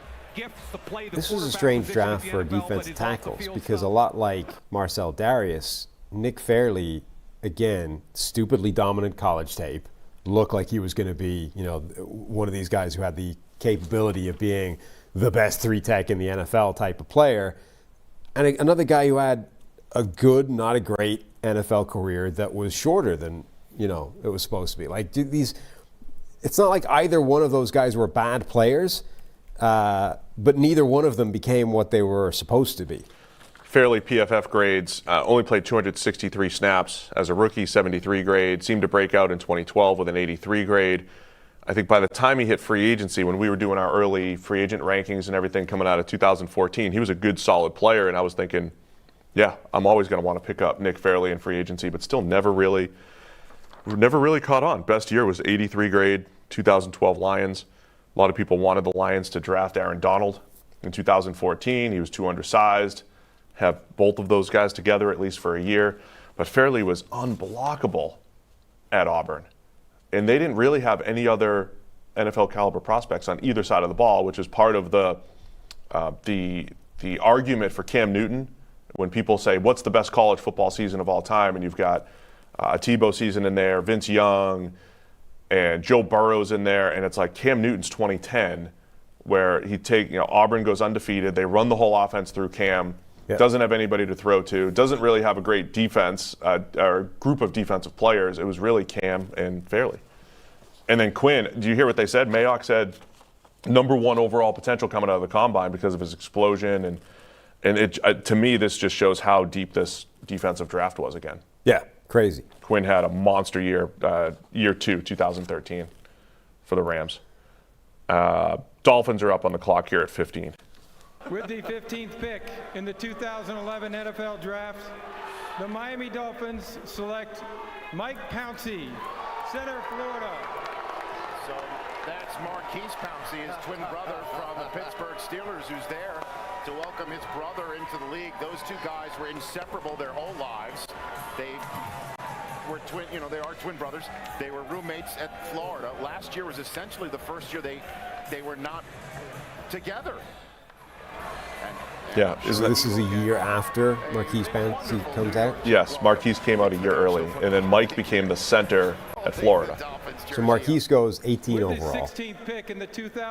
to play the This was a strange draft for defensive tackles because a lot like Marcel Darius, Nick Fairley, again, stupidly dominant college tape, looked like he was going to be, one of these guys who had the capability of being the best 3-tech in the NFL type of player. And another guy who had a good, not a great NFL career that was shorter than, it was supposed to be. Like it's not like either one of those guys were bad players, but neither one of them became what they were supposed to be. Fairly PFF grades, only played 263 snaps as a rookie, 73 grade, seemed to break out in 2012 with an 83 grade. I think by the time he hit free agency, when we were doing our early free agent rankings and everything coming out of 2014, he was a good, solid player. And I was thinking, yeah, I'm always going to want to pick up Nick Fairley in free agency, but still never really caught on. Best year was 83 grade, 2012 Lions. A lot of people wanted the Lions to draft Aaron Donald in 2014. He was too undersized. Have both of those guys together at least for a year. But Fairley was unblockable at Auburn. And they didn't really have any other NFL caliber prospects on either side of the ball, which is part of the argument for Cam Newton. When people say, what's the best college football season of all time? And you've got a Tebow season in there, Vince Young, and Joe Burrow's in there. And it's like Cam Newton's 2010, where Auburn goes undefeated. They run the whole offense through Cam. Yep. Doesn't have anybody to throw to. Doesn't really have a great defense or group of defensive players. It was really Cam and Fairley. And then Quinn, do you hear what they said? Mayock said #1 overall potential coming out of the combine because of his explosion. And it, to me, this just shows how deep this defensive draft was again. Yeah, crazy. Quinn had a monster year, year 2, 2013, for the Rams. Dolphins are up on the clock here at 15. With the 15th pick in the 2011 NFL Draft, the Miami Dolphins select Mike Pouncey, center, Florida. So that's Marquise Pouncey, his twin brother from the Pittsburgh Steelers, who's there to welcome his brother into the league. Those two guys were inseparable their whole lives. They were twin, they are twin brothers. They were roommates at Florida. Last year was essentially the first year they were not together. Yeah, this is a year after Marquise Pouncey comes out? Yes, Marquise came out a year early, and then Mike became the center at Florida. So Marquise goes 18 overall.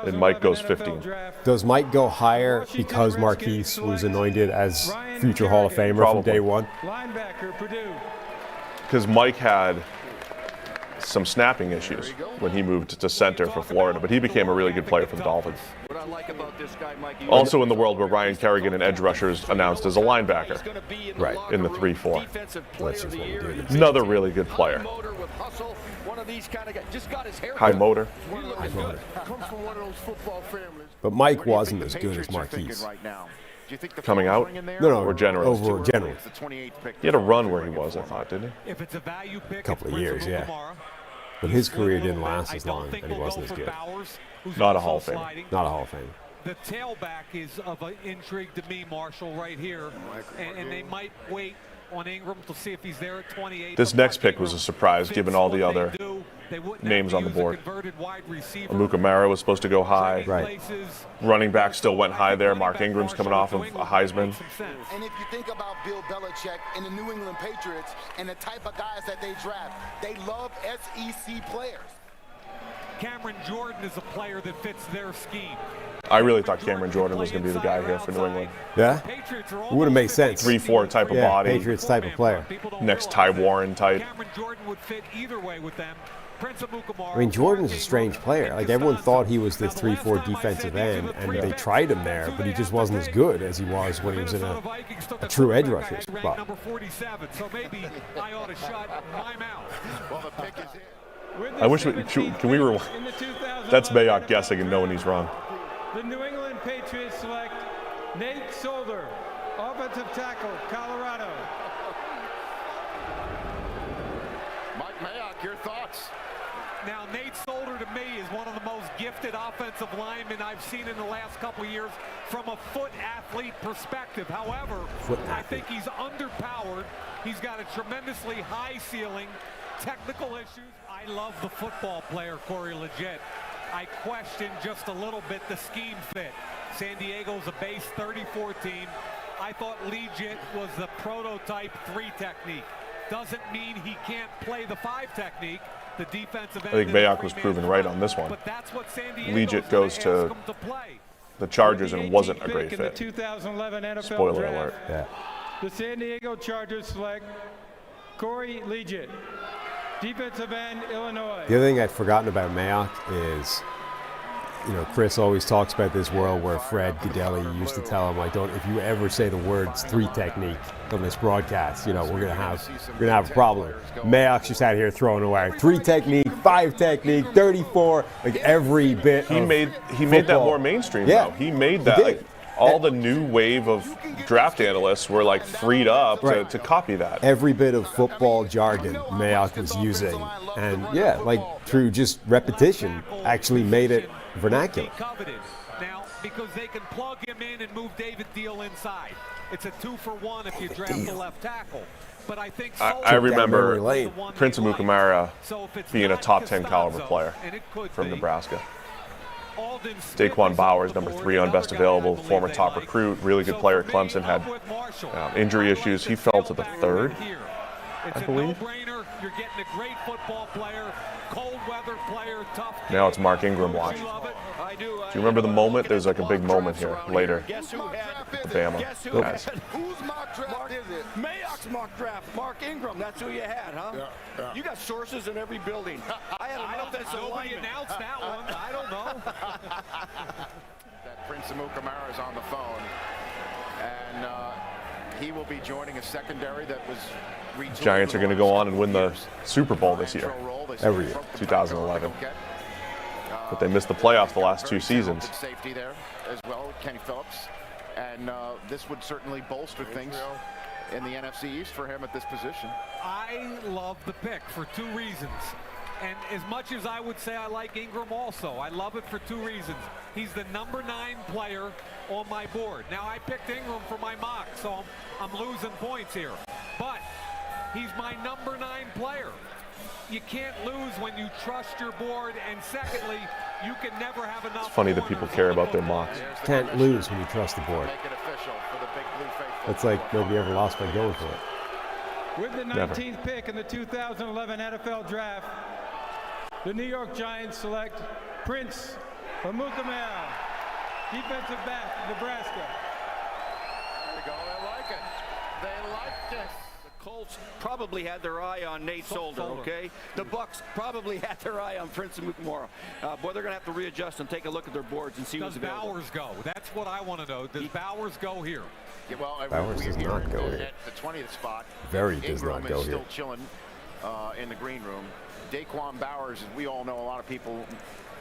And Mike goes 15. Does Mike go higher because Marquise was anointed as future Hall of Famer from day one? Linebacker, Purdue. Because Mike had some snapping issues when he moved to center for Florida, but he became a really good player for the Dolphins. What I like about this guy, Mikey, also in the world where Ryan Kerrigan and edge rushers announced as a linebacker, right, in the 3-4. That's just what we do. Another really good player. High motor. But Mike wasn't as good as Marquise. you think the coming out? No, or generally? Over generally. He had a run where he was, I thought, didn't he? If it's a value pick, a couple of years, yeah. Kamara. But his career didn't last as long, and he wasn't as good. Not a Hall of Fame. Not a Hall of Fame. The tailback is of an intrigue to me, Marshall, right here. And they might wait on Ingram to see if he's there at 28. This next pick was a surprise, given all the other names on the board. Kamara was supposed to go high. Right. Running back still went high there. Mark Ingram's coming off of a Heisman. And if you think about Bill Belichick and the New England Patriots and the type of guys that they draft, they love SEC players. Cameron Jordan is a player that fits their scheme. I really thought Cameron Jordan was going to be the guy here for New England. Yeah? It would have made sense. 3-4 type of body. Patriots type of player. Next Ty Warren type. Cameron Jordan would fit either way with them. I mean, Jordan's a strange player. Like, everyone thought he was this 3-4 defensive end, and they tried him there, but he just wasn't as good as he was when he was in a true edge rusher spot. Number 47, so maybe I ought to shut my mouth. Well, the pick is in. I wish can we rewind? That's Mayock guessing and knowing he's wrong. The New England Patriots select Nate Solder, offensive tackle, Colorado. Mike Mayock, your thoughts? Now, Nate Solder to me is one of the most gifted offensive linemen I've seen in the last couple of years from a foot athlete perspective. However, I think he's underpowered. He's got a tremendously high ceiling, technical issues. I love the football player, Corey Legit. I question just a little bit the scheme fit. San Diego's a base 34 team. I thought Legit was the prototype 3 technique. Doesn't mean he can't play the 5 technique. The defensive end. I think Mayock was proven right on this one. But that's what San Diego Legit goes to the Chargers and wasn't a great fit. 2011 NFL Spoiler draft. alert. Yeah. The San Diego Chargers select Corey Legit, defensive end, Illinois. The other thing I'd forgotten about Mayock is, Chris always talks about this world where Fred Gaudelli used to tell him, like, if you ever say the words 3 technique on this broadcast, we're gonna have a problem. Mayock's just out here throwing away 3 technique, 5 technique, 34, like every bit. He made that more mainstream. Yeah, though. He made that. Like, all the new wave of draft analysts were like freed up to copy that. Every bit of football jargon Mayock was using, and through just repetition, actually made it vernacular. Now, because they can plug him in and move David Deal inside. It's a 2-for-1 if you draft the left tackle. But I think I remember Prince Kamara being a top 10 caliber player from Nebraska. Daquan Bowers, number 3 on best available, former top recruit, really good player at Clemson, had injury issues. He fell to the 3rd, I believe. You're getting a great football player, cold weather player, tough. Now it's Mark Ingram watch. Do you remember the moment? There's like a big moment here later. Bama. Guys. Whose mock draft is it? Mayock's mock draft. Mark Ingram. That's who you had, huh? Yeah. You got sources in every building. I had an offensive lineman. Announced that one. I don't know. That Prince Kamara is on the phone, and he will be joining a secondary that was. Giants are going to go on and win the Super Bowl this year. Every year. 2011. But they missed the playoffs the last 2 seasons. Safety there as well, Kenny Phillips. And this would certainly bolster things in the NFC East for him at this position. I love the pick for 2 reasons. And as much as I would say I like Ingram also, I love it for 2 reasons. He's the number 9 player on my board. Now, I picked Ingram for my mock, so I'm losing points here. But he's my number 9 player. You can't lose when you trust your board, and secondly, you can never have enough. It's funny that people care about their mocks. Can't lose when you trust the board. It's like nobody ever lost by going for it. With the 19th pick in the 2011 NFL Draft, the New York Giants select Prince Amukamara, defensive back, Nebraska. There we go. They like it. They like this. The Colts probably had their eye on Nate Solder, okay? The Bucs probably had their eye on Prince Amukamara. Boy, they're going to have to readjust and take a look at their boards and see who's available. Does Bowers go? That's what I want to know. Does Bowers go here? Yeah, well, Bowers does not go here. At the 20th spot. Very does not go here. Still chilling in the green room. Daquan Bowers, as we all know, a lot of people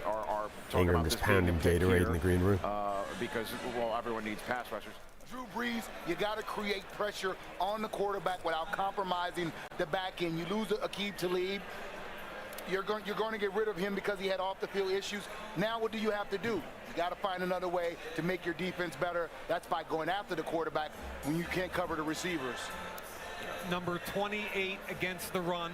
are talking Ingram about just this being pounding a pick Gatorade here, in the green room. because, well, everyone needs pass rushers. Drew Brees, you got to create pressure on the quarterback without compromising the back end. You lose Aqib Talib, you're going to get rid of him because he had off-the-field issues. Now what do you have to do? You got to find another way to make your defense better. That's by going after the quarterback when you can't cover the receivers. Number 28 against the run.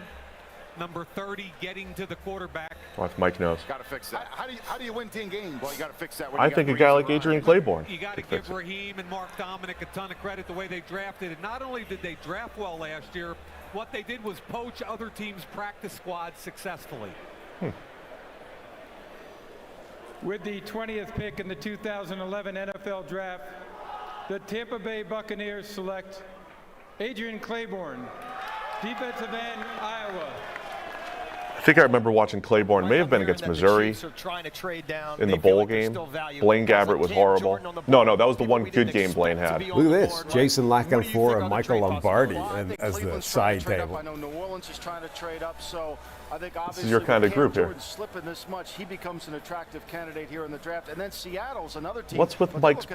Number 30 getting to the quarterback. Well, if Mike knows. Got to fix that. How do you win 10 games? Well, you got to fix that. I think a guy like Adrian Claiborne. You got to give Raheem and Mark Dominic a ton of credit the way they drafted it. Not only did they draft well last year, what they did was poach other teams' practice squads successfully. With the 20th pick in the 2011 NFL Draft, the Tampa Bay Buccaneers select Adrian Claiborne, defensive end, Iowa. I think I remember watching Claiborne. May have been against Missouri in the bowl game. Blaine Gabbert was horrible. No, that was the one good game Blaine had. Look at this. Jason Lackenfort and Michael Lombardi as the side table. I know New Orleans is trying to trade up, so I think this is your kind of group here. Slipping this much, he becomes an attractive candidate here in the draft. And then Seattle's another team. What's with Mike?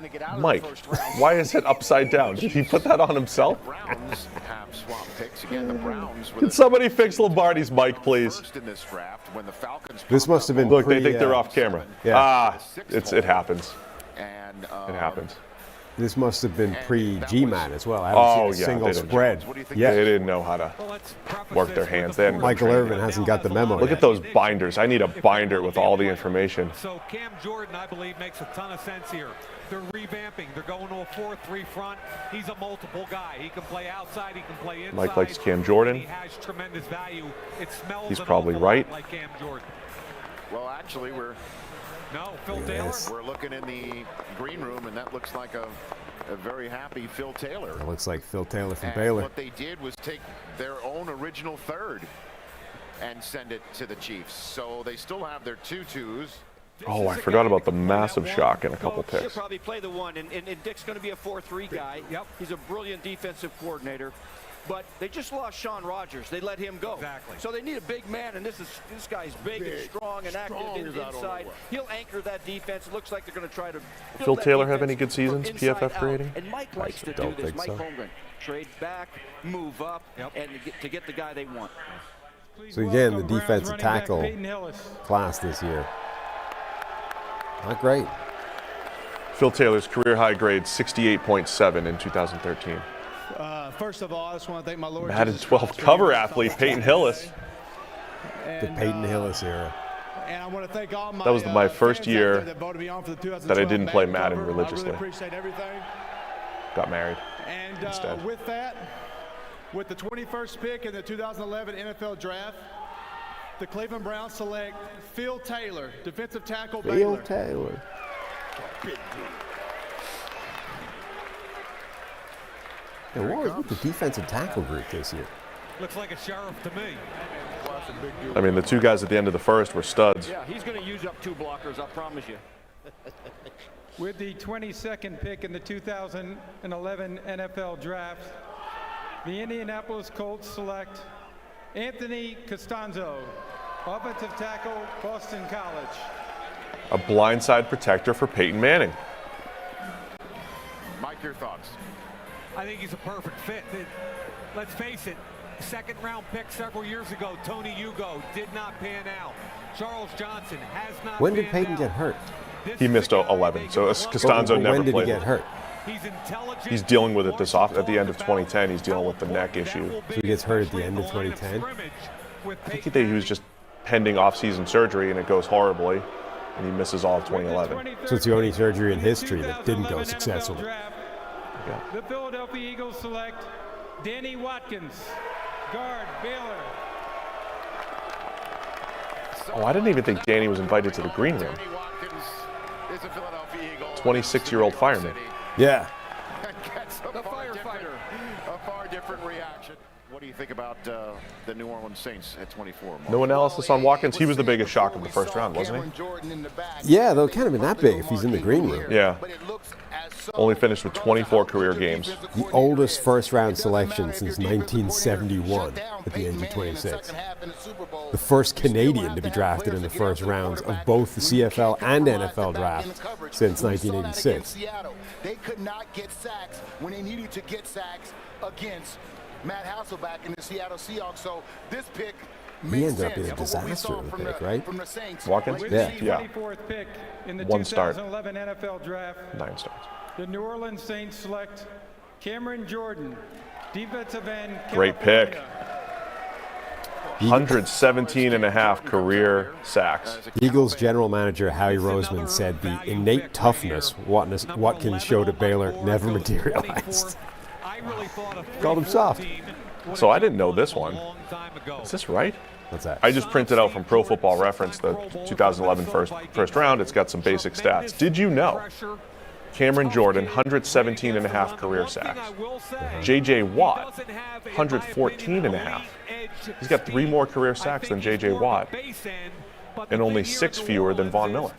Why is it upside down? Did he put that on himself? Browns have swap picks again. The Browns. Can somebody fix Lombardi's mic, please? In this draft, when the Falcons this must have been. Look, they think they're off camera. Yeah. It happens. And it happens. This must have been pre-G-Man as well. I haven't seen a single spread. Yeah, they didn't know how to work their hands. Michael Irvin hasn't got the memo. Look at those binders. I need a binder with all the information. So Cam Jordan, I believe, makes a ton of sense here. They're revamping. They're going to a 4-3 front. He's a multiple guy. He can play outside. He can play inside. Mike likes Cam Jordan. He has tremendous value. It smells. He's probably right. Like Cam Jordan. Well, actually, Phil Taylor. We're looking in the green room, and that looks like a very happy Phil Taylor. It looks like Phil Taylor from and Baylor. What they did was take their own original third and send it to the Chiefs. So they still have their 2-2s. Oh, I forgot about the massive shock in a couple picks. He'll probably play the one, and Dick's going to be a 4-3 guy. Yep. He's a brilliant defensive coordinator. But they just lost Sean Rogers. They let him go. Exactly. So they need a big man, and this guy's big and strong and active inside. He'll anchor that defense. It looks like they're going to try to. Phil Taylor have any good seasons? PFF grading? And Mike likes to do this. Mike Holmgren, trade back, move up, and to get the guy they want. So again, the defensive tackle class this year. Not great. Phil Taylor's career high grade 68.7 in 2013. First of all, I just want to thank my Lord. Madden 12 cover athlete Peyton Hillis. The Peyton Hillis era. And I want to thank all my. That was my first year that I didn't play Madden religiously. I really appreciate everything. Got married. And instead. With that, with the 21st pick in the 2011 NFL Draft, the Cleveland Browns select Phil Taylor, defensive tackle, Baylor. Phil Taylor. Yeah, what was with the defensive tackle group this year? Looks like a sheriff to me. I mean, the two guys at the end of the first were studs. Yeah, he's going to use up 2 blockers, I promise you. With the 22nd pick in the 2011 NFL Draft, the Indianapolis Colts select Anthony Costanzo, offensive tackle, Boston College. A blindside protector for Peyton Manning. Mike, your thoughts? I think he's a perfect fit. Let's face it, second round pick several years ago, Tony Hugo did not pan out. Charles Johnson has not. When did Peyton get hurt? He missed 11, so Costanzo never played. When did he get hurt? He's intelligent. He's dealing with it at the end of 2010. He's dealing with the neck issue. So he gets hurt at the end of 2010? I think he was just pending off-season surgery, and it goes horribly, and he misses all of 2011. So it's the only surgery in history that didn't go successfully. Yeah. The Philadelphia Eagles select Danny Watkins, guard, Baylor. Oh, I didn't even think Danny was invited to the green room. 26-year-old fireman. Yeah. The firefighter. A far different reaction. What do you think about the New Orleans Saints at 24? Mark? No analysis on Watkins. He was the biggest shock of the first round, wasn't he? Yeah, though it can't have been that big if he's in the green room. Yeah. But it looks as Only finished with 24 career games. The oldest first-round selection since 1971 at the age of 26. The first Canadian to be drafted in the first rounds of both the CFL and NFL drafts since 1986. They could not get sacks when they needed to get sacks against Matt Hasselbeck in the Seattle Seahawks. So this pick he ended up being a disaster in the pick, right? Watkins? Yeah. 24th pick in the 2011 NFL draft. 9 starts. The New Orleans Saints select Cameron Jordan, defensive end. Great pick. 117.5 career sacks. Eagles general manager Howie Roseman said the innate toughness Watkins showed at Baylor never materialized. Called him soft. So I didn't know this one. Is this right? What's that? I just printed out from Pro Football Reference the 2011 first round. It's got some basic stats. Did you know Cameron Jordan, 117.5 career sacks. J.J. Watt, 114.5. He's got 3 more career sacks than J.J. Watt and only 6 fewer than Von Miller.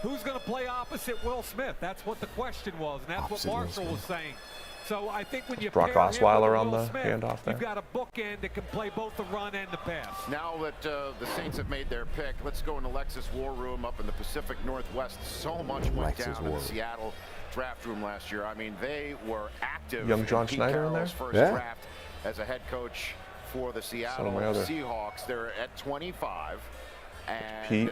Who's going to play opposite Will Smith? That's what the question was, and that's what Marshall was saying. So I think when you Brock pair Osweiler him on with the Will Smith, handoff there. You've got a bookend that can play both the run and the pass. Now that the Saints have made their pick, let's go into Lexus War Room up in the Pacific Northwest. So much went down in the Seattle draft room last year. I mean, they were active. Young John Pete Schneider in there? Carroll's first draft as a head coach for the Seattle Seahawks. They're at 25. And Pete.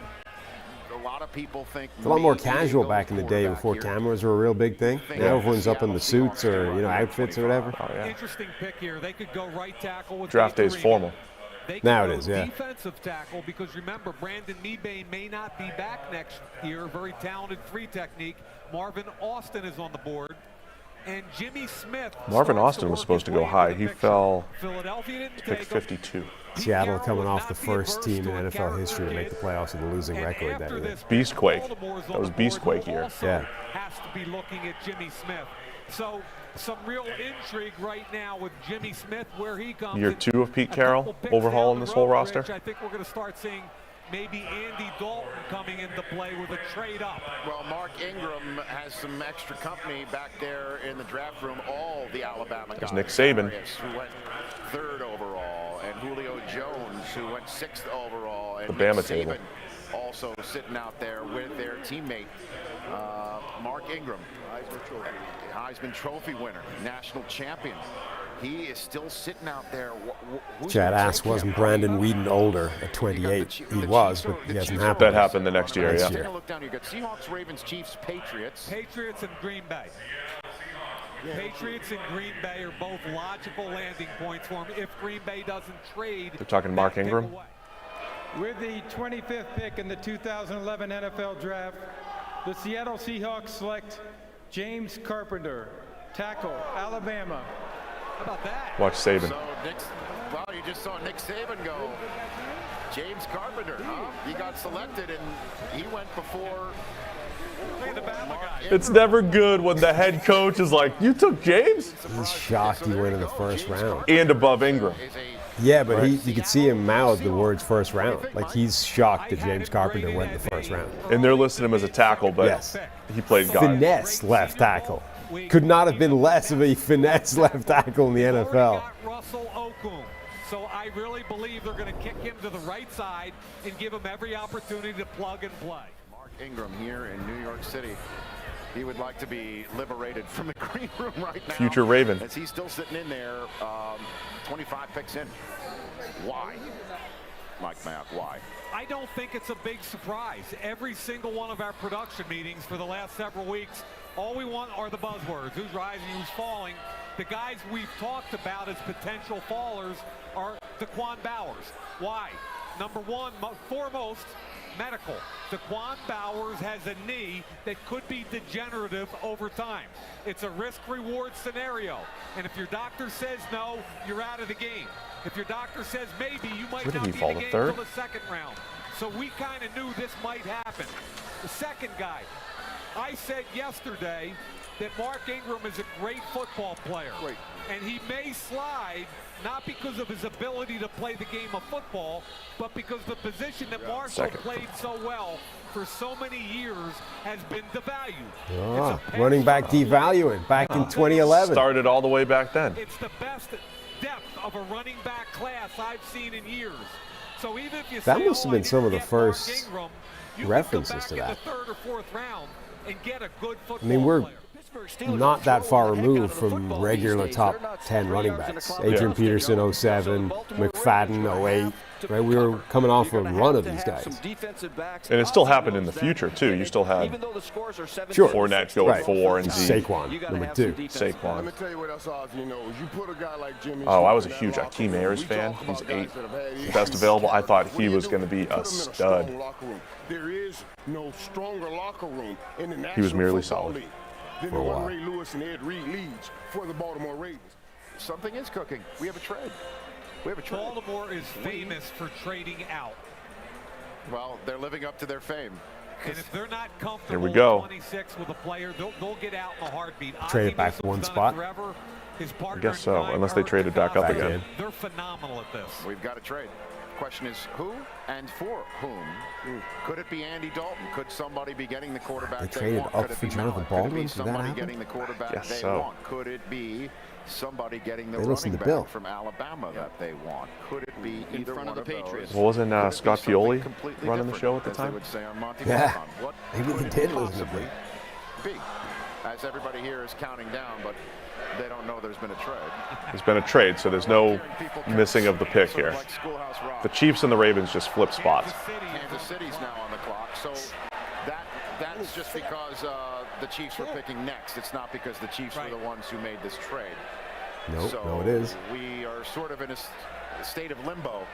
a lot of people think it's a lot more casual back in the day before cameras were a real big thing. Now everyone's up in the suits or outfits or whatever. Oh, yeah. Interesting pick here. They could go right tackle with draft day's formal. Now it is, yeah. Defensive tackle, because remember, Brandon Mebane may not be back next year. Very talented free technique. Marvin Austin is on the board. And Jimmy Smith. Marvin Austin was supposed to go high. He fell to pick 52. Seattle coming off the first team in NFL history to make the playoffs with a losing record that year. Beastquake. That was Beastquake year. Yeah. Has to be looking at Jimmy Smith. So some real intrigue right now with Jimmy Smith, where he comes. Year 2 of Pete Carroll overhauling this whole roster. I think we're going to start seeing maybe Andy Dalton coming into play with a trade up. Well, Mark Ingram has some extra company back there in the draft room. All the Alabama guys. Nick Saban, who went 3rd overall, and Julio Jones, who went 6th overall, and the Bama Nick table. Saban also sitting out there with their teammate Mark Ingram, Heisman Trophy winner, national champion. He is still sitting out there. Chad asked, wasn't Brandon Whedon older at 28? He was, but he hasn't happened. That happened the next year, yeah. Look down, you got Seahawks, Ravens, Chiefs, Patriots. Patriots and Green Bay. Patriots and Green Bay are both logical landing points for him if Green Bay doesn't trade. They're talking Mark Ingram. With the 25th pick in the 2011 NFL Draft, the Seattle Seahawks select James Carpenter, tackle, Alabama. How about that? Watch Saban. So wow, you just saw Nick Saban go. James Carpenter, he got selected and he went before. It's never good when the head coach is like, you took James? He's shocked he went in the first round. And above Ingram. Yeah, but you could see him mouth the words first round. Like he's shocked that James Carpenter went in the first round. And they're listing him as a tackle, but he played guard. Finesse left tackle. Could not have been less of a finesse left tackle in the NFL. Russell Okung. So I really believe they're going to kick him to the right side and give him every opportunity to plug and play. Mark Ingram here in New York City. He would like to be liberated from the green room right now. Future Raven. As he's still sitting in there, 25 picks in. Why? Mike Mack, why? I don't think it's a big surprise. Every single one of our production meetings for the last several weeks, all we want are the buzzwords. Who's rising, who's falling. The guys we've talked about as potential fallers are Daquan Bowers. Why? Number one, foremost, medical. Daquan Bowers has a knee that could be degenerative over time. It's a risk-reward scenario. And if your doctor says no, you're out of the game. If your doctor says maybe, you might not be in the game until the 2nd round. So we kind of knew this might happen. The second guy, I said yesterday that Mark Ingram is a great football player. And he may slide, not because of his ability to play the game of football, but because the position that Marshall played so well for so many years has been devalued. Running back devaluing back in 2011. Started all the way back then. It's the best depth of a running back class I've seen in years. So even if you that say, must have been some of the first references to that. In the third or fourth round and get a good football I mean, we're player. not that far removed from regular top 10 running backs. Adrian Peterson, 07, McFadden, 08. Right? We were coming off a run of these guys. And it still happened in the future, too. You still had Fournette going 4 and Z. Saquon, number 2. Saquon. Let me tell you what else odds, you put a guy like Jimmy. Oh, I was a huge Akeem Ayers fan. He's 8. Best available. I thought he was going to be a stud. There is no stronger locker room in the National He was merely Football solid. League than the one Ray Lewis and Ed Reed leads for the Baltimore Ravens. Something is cooking. We have a trade. Baltimore is famous for trading out. Well, they're living up to their fame. And if they're not comfortable Here we go. 26 with a player, they'll get out in a heartbeat. Trade it back to one spot. I guess so, unless they trade it back up again. They're phenomenal at this. We've got a trade. Question is who and for whom? Could it be Andy Dalton? Could somebody be getting the quarterback They they traded want? up Could it for be Jonathan Mallett? Could it Baldwin? be Did that somebody happen? getting the quarterback Guess they so. want? Could it be somebody getting the They listened running to Bill. back from Alabama that they want? Could it be In either front one of the Patriots. those? Well, wasn't Could it be Scott something Fioli completely running the different, show at the as they time? would say on Monty Yeah. Python? What Maybe could they it did listen to possibly Bill. be? As everybody here is counting down, but they don't know there's been a trade. There's been a trade, so there's no missing of the pick Sort of here. like Schoolhouse Rock. The Chiefs and the Ravens just flip spots. Kansas City's now on the clock, so that's just because the Chiefs were picking next. It's not because the Chiefs were the ones who made this trade. Nope, So no, it is. we are sort of in a state of limbo.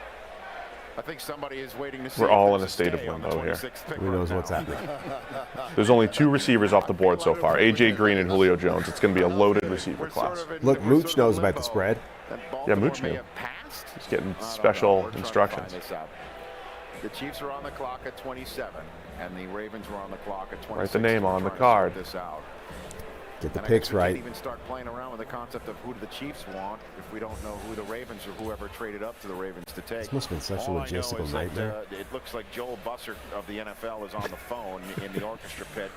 I think somebody is waiting to see. We're if all there's in a state of stay on the limbo here. 26th pick Who right knows now. what's happening? There's only 2 receivers off the board so far, A.J. Green and Julio Jones. It's going to be a loaded receiver class. Look, Mooch knows about the spread. Yeah, Mooch knew. He's getting special instructions. The Chiefs are on the clock at 27, and the Ravens were on the clock at 26. Write the name We're on the trying to card. sort this out. Get the And I picks guess we right. can't even start playing around with the concept of who do the Chiefs want if we don't know who the Ravens or whoever traded up to the Ravens to take. This must have been such a All I know logistical is that, nightmare. it looks like Joel Bussert of the NFL is on the phone in the orchestra pit.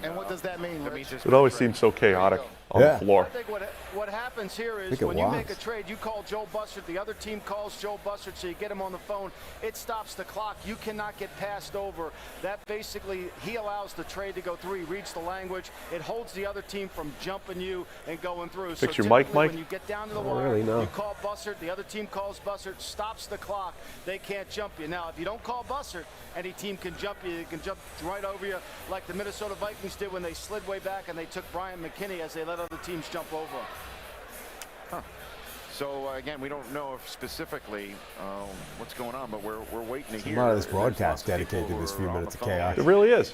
And what does that mean, Rich? It always seems so chaotic on the floor. I think what happens here is think it when you was. make a trade, you call Joe Bussert, the other team calls Joe Bussert, so you get him on the phone. It stops the clock. You cannot get passed over. That basically, he allows the trade to go through. He reads the language. It holds the other team from jumping you and going through. Fix so your mic, typically Mike? when you get down to the Not wire, really, no. you call Bussert, the other team calls Bussert, stops the clock. They can't jump you. Now, if you don't call Bussert, any team can jump you. They can jump right over you like the Minnesota Vikings did when they slid way back and they took Brian McKinney as they let other teams jump over them. Huh. So again, we don't know if specifically what's going on, but we're waiting to A hear. lot of this There's lots broadcast of people dedicated to who this are few on minutes the of phone. chaos. It really is.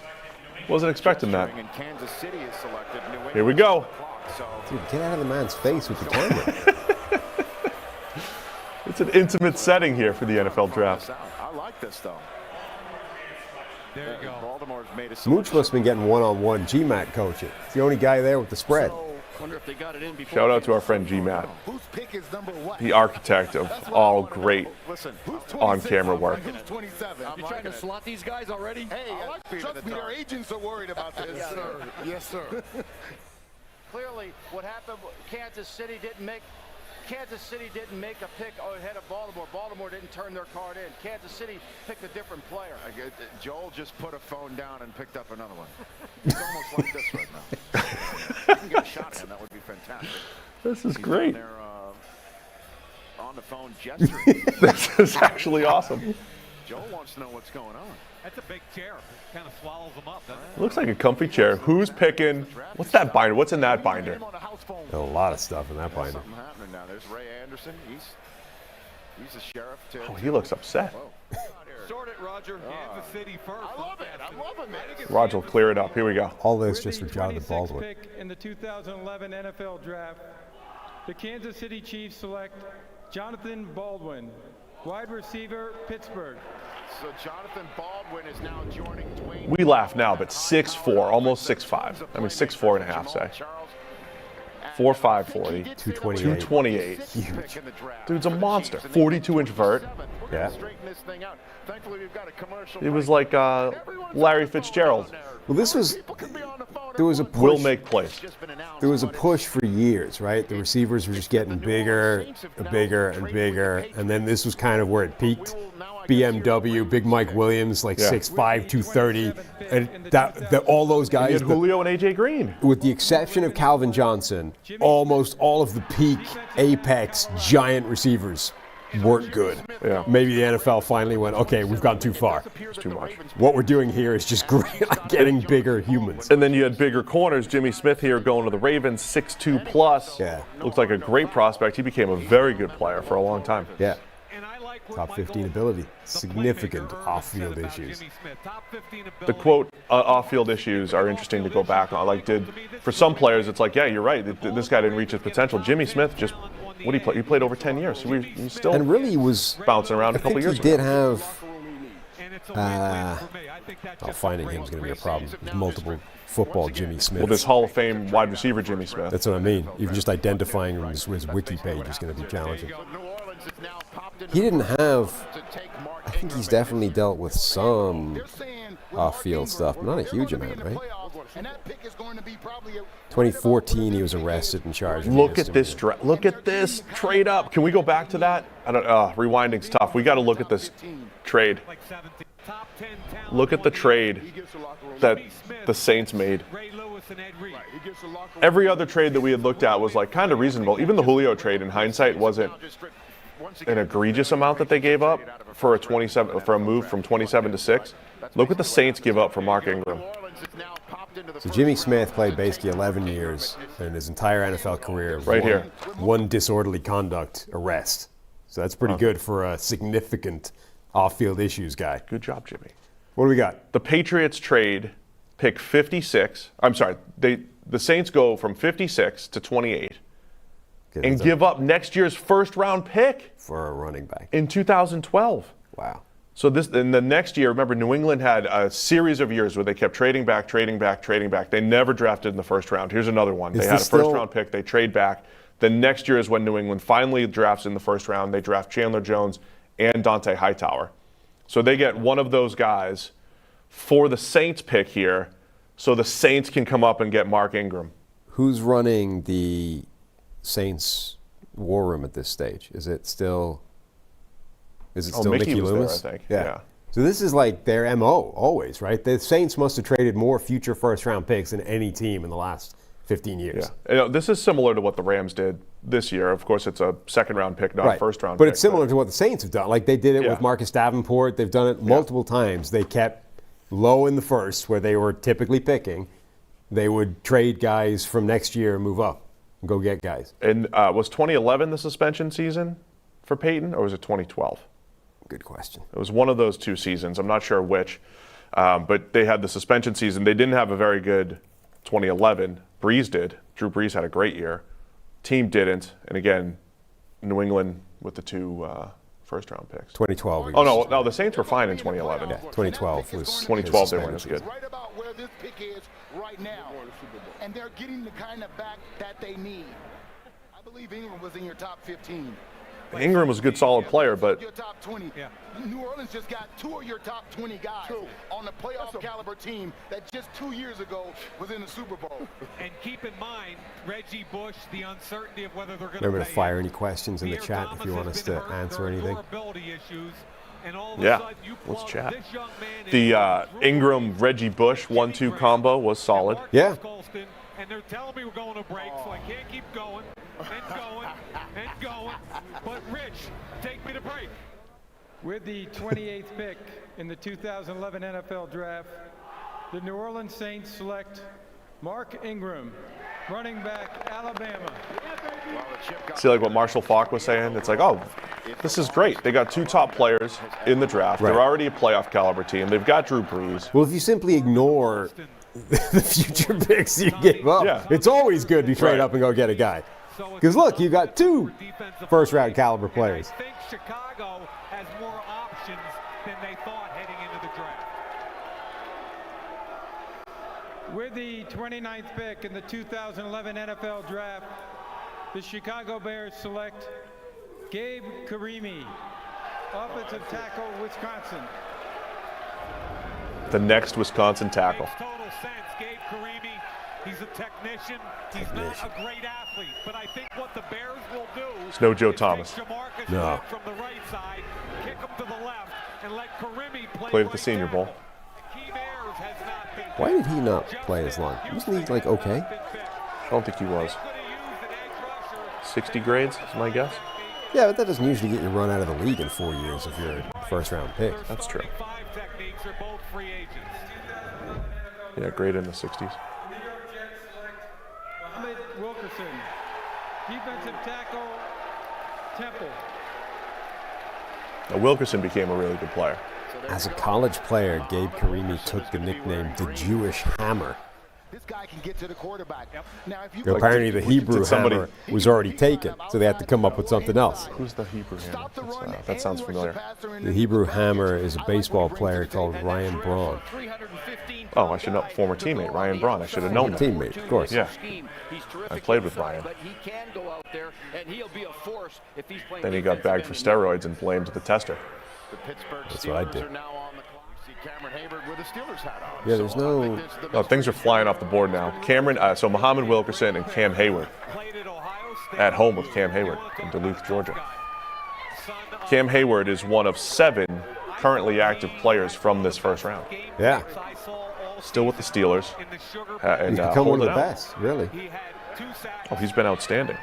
Wasn't expecting that. And Kansas City is selected. New England Here we go. on the clock, so Dude, get out of the man's face with the camera. It's an intimate setting here for the NFL draft. I like this though. There you go. Baltimore's made a Mooch must have been getting one-on-one GMAT coaching. It's the only guy there with the spread. Wonder if they got it in before. Shout out to our friend G-Matt, Whose pick is number what? the architect of all great Listen, on-camera work. Who's 27? You trying to slot these guys already? Hey, trust me, their agents are worried about this. Yes, sir. Yes, sir. Clearly, what happened, Kansas City didn't make a pick ahead of Baltimore. Baltimore didn't turn their card in. Kansas City picked a different player. Joel just put a phone down and picked up another one. He's almost like this right now. If you can get a shot at him, that would be fantastic. This is He's great. down there, on the phone gesturing. This is actually awesome. Joel wants to know what's going on. That's a big chair. Kind of swallows them up, doesn't It looks like a comfy chair. Who's picking? What's that binder? What's in that binder? A lot of stuff in that binder. Something happening now. There's Ray Anderson. He's the sheriff too. Oh, he looks upset. Sort it, Roger. Kansas City first. I love it. I'm loving it. Roger will clear it up. Here we go. All this With just the for Jonathan 26th Baldwin. pick in the 2011 NFL Draft, the Kansas City Chiefs select Jonathan Baldwin, wide receiver, Pittsburgh. So Jonathan Baldwin is now joining Dwayne. We laugh now, but 6'4", almost 6'5". I mean 6'4" and a half, say. Charles 4.5 40. 228. 228. Huge. Dude's a monster. 42-inch vert. Yeah. It was like Larry Fitzgerald. Well, there was a push. Will make plays. There was a push for years, right? The receivers were just getting bigger and bigger and bigger, and then this was kind of where it peaked. BMW, Big Mike Williams, like 6'5", 230, and all those guys. You had Julio and A.J. Green. With the exception of Calvin Johnson, almost all of the peak, apex, giant receivers weren't good. Yeah. Maybe the NFL finally went, okay, we've gone too far. It's too much. What we're doing here is just great, getting bigger humans. And then you had bigger corners. Jimmy Smith here going to the Ravens, 6'2 plus. Yeah. Looks like a great prospect. He became a very good player for a long time. Yeah. Top 15 ability. Significant off-field issues. The quote, off-field issues are interesting to go back on. For some players, it's like, yeah, you're right. This guy didn't reach his potential. Jimmy Smith just, what did he play? He played over 10 years. So he's still and really he was bouncing around a couple years ago. He did have, finding him is going to be a problem. There's multiple football Jimmy Smith. Well, this Hall of Fame wide receiver Jimmy Smith. That's what I mean. Even just identifying him his wiki page is going to be challenging. He didn't have, I think he's definitely dealt with some off-field stuff, but not a huge amount, right? 2014, he was arrested and charged. Look at this trade up. Can we go back to that? I don't. Rewinding's tough. We got to look at this trade. Look at the trade that the Saints made. Every other trade that we had looked at was like kind of reasonable. Even the Julio trade, in hindsight, wasn't an egregious amount that they gave up for a move from 27 to 6. Look what the Saints give up for Mark Ingram. So Jimmy Smith played basically 11 years in his entire NFL career. One disorderly conduct arrest. So that's pretty good for a significant off-field issues guy. Good job, Jimmy. What do we got? The Patriots trade pick 56. I'm sorry. The Saints go from 56 to 28. And give up next year's first-round pick for a running back in 2012. Wow. So in the next year, remember, New England had a series of years where they kept trading back. They never drafted in the first round. Here's another one. They had a first-round pick. They trade back. The next year is when New England finally drafts in the first round. They draft Chandler Jones and Dante Hightower. So they get one of those guys for the Saints pick here, so the Saints can come up and get Mark Ingram. Who's running the Saints war room at this stage? Is it still Mickey Loomis? There, I think. Yeah. So this is like their MO always, right? The Saints must have traded more future first-round picks than any team in the last 15 years. Yeah. This is similar to what the Rams did this year. Of course, it's a second-round pick, not a first-round pick. But it's similar to what the Saints have done. Like they did it with Marcus Davenport. They've done it multiple times. They kept low in the first, where they were typically picking. They would trade guys from next year and move up and go get guys. And was 2011 the suspension season for Peyton, or was it 2012? Good question. It was one of those two seasons. I'm not sure which. But they had the suspension season. They didn't have a very good 2011. Brees did. Drew Brees had a great year. Team didn't. And again, New England with the two first-round picks. 2012. Oh, no, the Saints were fine in 2011. Yeah, 2012 was. 2012 they weren't as good. Right about where this pick is right now, and they're getting the kind of back that they need. I believe Ingram was in your top 15. Ingram was a good, solid player, but your top 20. Yeah. New Orleans just got 2 of your top 20 guys on the playoff caliber team that just 2 years ago was in the Super Bowl. And keep in mind, Reggie Bush, the uncertainty of whether they're going to fire any questions in the chat if you want us to answer anything. Yeah, let's chat. The Ingram Reggie Bush 1-2 combo was solid. Yeah. And they're telling me we're going to break, so I can't keep going and going and going. But Rich, take me to break. With the 28th pick in the 2011 NFL Draft, the New Orleans Saints select Mark Ingram, running back, Alabama. See, like what Marshall Faulk was saying? It's like, oh, this is great. They got 2 top players in the draft. They're already a playoff caliber team. They've got Drew Brees. Well, if you simply ignore the future picks you gave up, it's always good to trade up and go get a guy. Because look, you got 2 first-round caliber players. I think Chicago has more options than they thought heading into the draft. With the 29th pick in the 2011 NFL Draft, the Chicago Bears select Gabe Carimi, offensive tackle, Wisconsin. The next Wisconsin tackle. Makes total sense. Gabe Carimi, he's a technician. He's not a great athlete, but I think what the Bears will do It's no Joe Thomas. No. from the right side, kick him to the left, and let Carimi play Played at the Senior Bowl. Why did he not play as long? Wasn't he like okay? I don't think he was. 60 grades is my guess. Yeah, but that doesn't usually get you run out of the league in 4 years if you're a first-round pick. That's true. Yeah, great in the 60s. Mohamed Wilkerson, defensive tackle, Temple. Now, Wilkerson became a really good player. As a college player, Gabe Carimi took the nickname the Jewish Hammer. This guy can get to the quarterback. Now, if you Apparently, the Hebrew hammer was already taken, so they had to come up with something else. Who's the Hebrew hammer? That sounds familiar. The Hebrew hammer is a baseball player called Ryan Braun. Oh, I should know. Former teammate, Ryan Braun. I should have known that. Teammate, of course. Yeah. I played with Ryan. Then he got bagged for steroids and blamed the tester. That's what I did. Yeah, there's no... Oh, things are flying off the board now. So Muhammad Wilkerson and Cam Hayward. At home with Cam Hayward in Duluth, Georgia. Cam Hayward is one of 7 currently active players from this first round. Yeah. Still with the Steelers. He's become one of the best, really. Oh, he's been outstanding.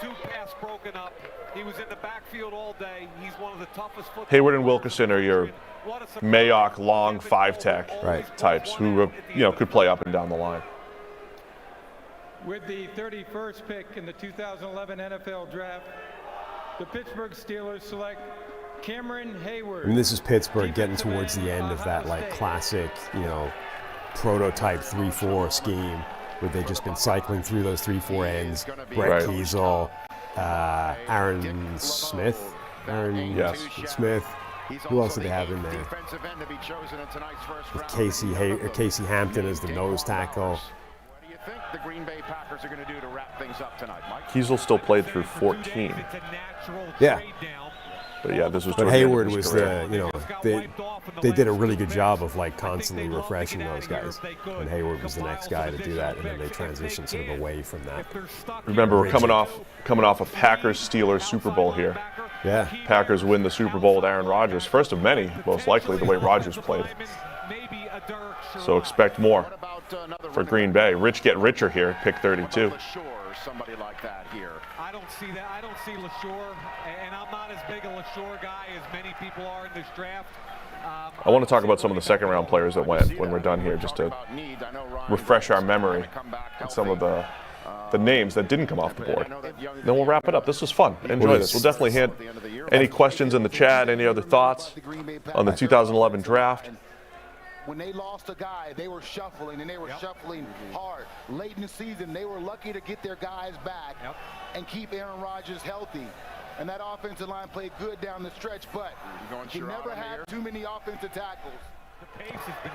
2 pass broken up. He was in the backfield all day. He's one of the toughest football. Hayward and Wilkerson are your Mayock long 5-tech types who could play up and down the line. With the 31st pick in the 2011 NFL Draft, the Pittsburgh Steelers select Cameron Hayward. I mean, this is Pittsburgh getting towards the end of that like classic, prototype 3-4 scheme where they've just been cycling through those 3-4 ends. Brett Kiesel, Aaron Smith. Smith. Who else did they have in there? Casey Hampton as the nose tackle. What do you think the Green Bay Packers are going to do to wrap things up tonight, Mike? Kiesel still played through 14. Yeah. But yeah, this was. But Hayward was they did a really good job of like constantly refreshing those guys, and Hayward was the next guy to do that, and then they transitioned sort of away from that. Remember, we're coming off a Packers-Steelers Super Bowl here. Yeah. Packers win the Super Bowl with Aaron Rodgers, first of many, most likely the way Rodgers played. So expect more for Green Bay. Rich get richer here, pick 32. Somebody like that here. I don't see that. I don't see LaSure, and I'm not as big a LaSure guy as many people are in this draft. I want to talk about some of the second-round players that went when we're done here, just to refresh our memory on some of the names that didn't come off the board. Then we'll wrap it up. This was fun. Enjoy this. We'll definitely hit any questions in the chat, any other thoughts on the 2011 draft. When they lost a guy, they were shuffling, and they were shuffling hard. Late in the season, they were lucky to get their guys back and keep Aaron Rodgers healthy. And that offensive line played good down the stretch, but he never had too many offensive tackles.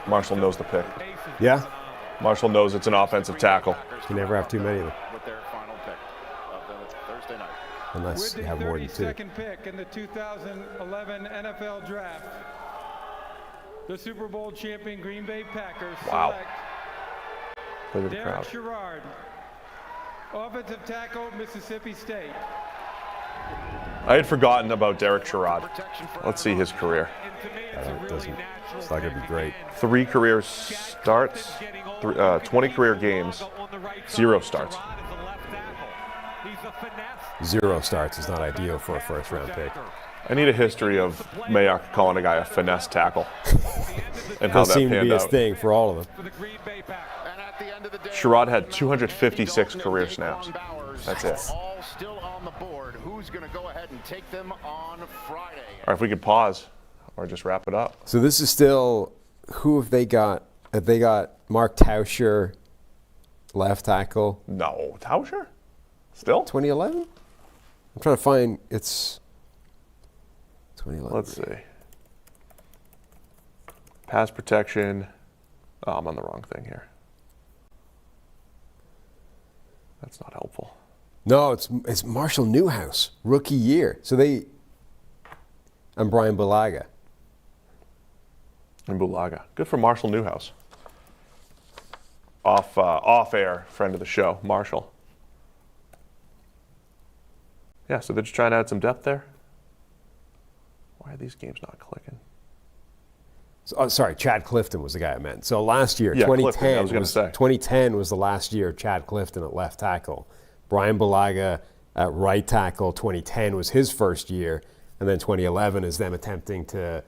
Marshall knows the pick. Yeah. Marshall knows it's an offensive tackle. You never have too many of them. With their final pick of the Thursday night. Unless you have more than 2. With the 32nd pick in the 2011 NFL Draft, the Super Bowl champion Green Bay Packers select Derek Sherrard, offensive tackle, Mississippi State. I had forgotten about Derek Sherrard. Let's see his career. It's not going to be great. 3 career starts, 20 career games, 0 starts. 0 starts is not ideal for a first-round pick. I need a history of Mayock calling a guy a finesse tackle. And how that seemed to be panned his out. thing for all of them. Sherrod had 256 career snaps. That's it. All still on the board. Who's going to go ahead and take them on Friday? All right, if we could pause or just wrap it up. So this is still, who have they got? Have they got Mark Tauscher, left tackle? No, Tauscher? Still? 2011? I'm trying to find, it's 2011. Let's see. Pass protection. Oh, I'm on the wrong thing here. That's not helpful. No, it's Marshall Newhouse, rookie year. And Brian Bulaga. Good for Marshall Newhouse. Off-air friend of the show, Marshall. Yeah, so they're just trying to add some depth there. Why are these games not clicking? Sorry, Chad Clifton was the guy I meant. So last year, 2010 was the last year of Chad Clifton at left tackle. Brian Bulaga at right tackle, 2010 was his first year, and then 2011 is them attempting to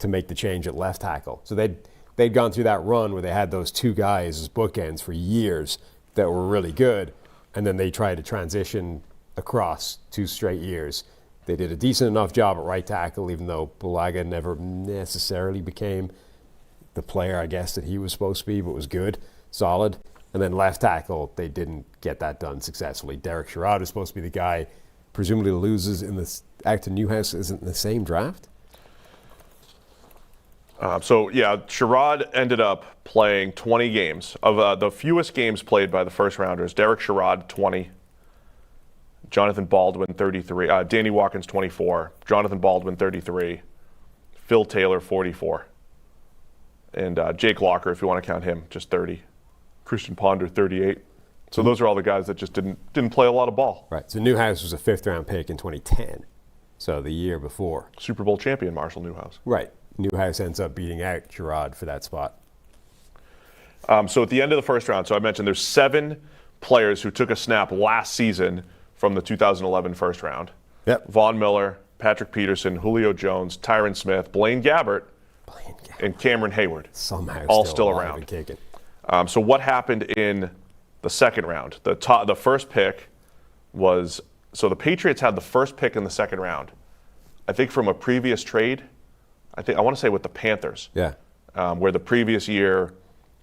make the change at left tackle. So they'd gone through that run where they had those two guys as bookends for years that were really good, and then they tried to transition across 2 straight years. They did a decent enough job at right tackle, even though Bulaga never necessarily became the player, I guess, that he was supposed to be, but was good, solid. And then left tackle, they didn't get that done successfully. Derek Sherrod is supposed to be the guy, presumably loses in this. Acton Newhouse isn't in the same draft? Sherrod ended up playing 20 games. Of the fewest games played by the first rounders, Derek Sherrod, 20. Jonathan Baldwin, 33. Danny Watkins, 24. Jonathan Baldwin, 33. Phil Taylor, 44. And Jake Locker, if you want to count him, just 30. Christian Ponder, 38. So those are all the guys that just didn't play a lot of ball. Right. So Newhouse was a 5th-round pick in 2010. So the year before. Super Bowl champion Marshall Newhouse. Right. Newhouse ends up beating out Sherrod for that spot. So at the end of the first round, so I mentioned there's 7 players who took a snap last season from the 2011 first round. Yep. Von Miller, Patrick Peterson, Julio Jones, Tyron Smith, Blaine Gabbert, and Cameron Hayward. Somehow all still around. Kicking. So what happened in the second round? The first pick was, so the Patriots had the first pick in the second round, I think from a previous trade. I want to say with the Panthers. Yeah. Where the previous year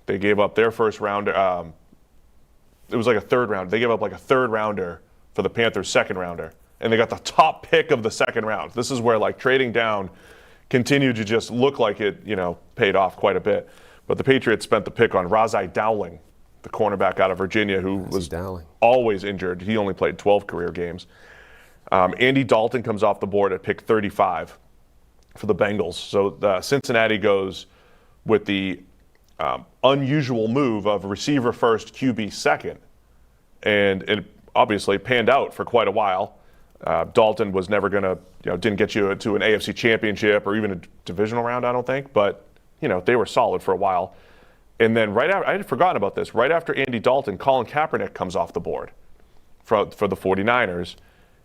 they gave up their first round. It was like a third round. They gave up like a third rounder for the Panthers' second rounder, and they got the top pick of the second round. This is where like trading down continued to just look like it, paid off quite a bit. But the Patriots spent the pick on Razai Dowling, the cornerback out of Virginia, who was always injured. He only played 12 career games. Andy Dalton comes off the board at pick 35 for the Bengals. So Cincinnati goes with the unusual move of receiver first, QB second. And it obviously panned out for quite a while. Dalton was never going to, didn't get you to an AFC championship or even a divisional round, I don't think. But, they were solid for a while. And then right after, I had forgotten about this, right after Andy Dalton, Colin Kaepernick comes off the board for the 49ers.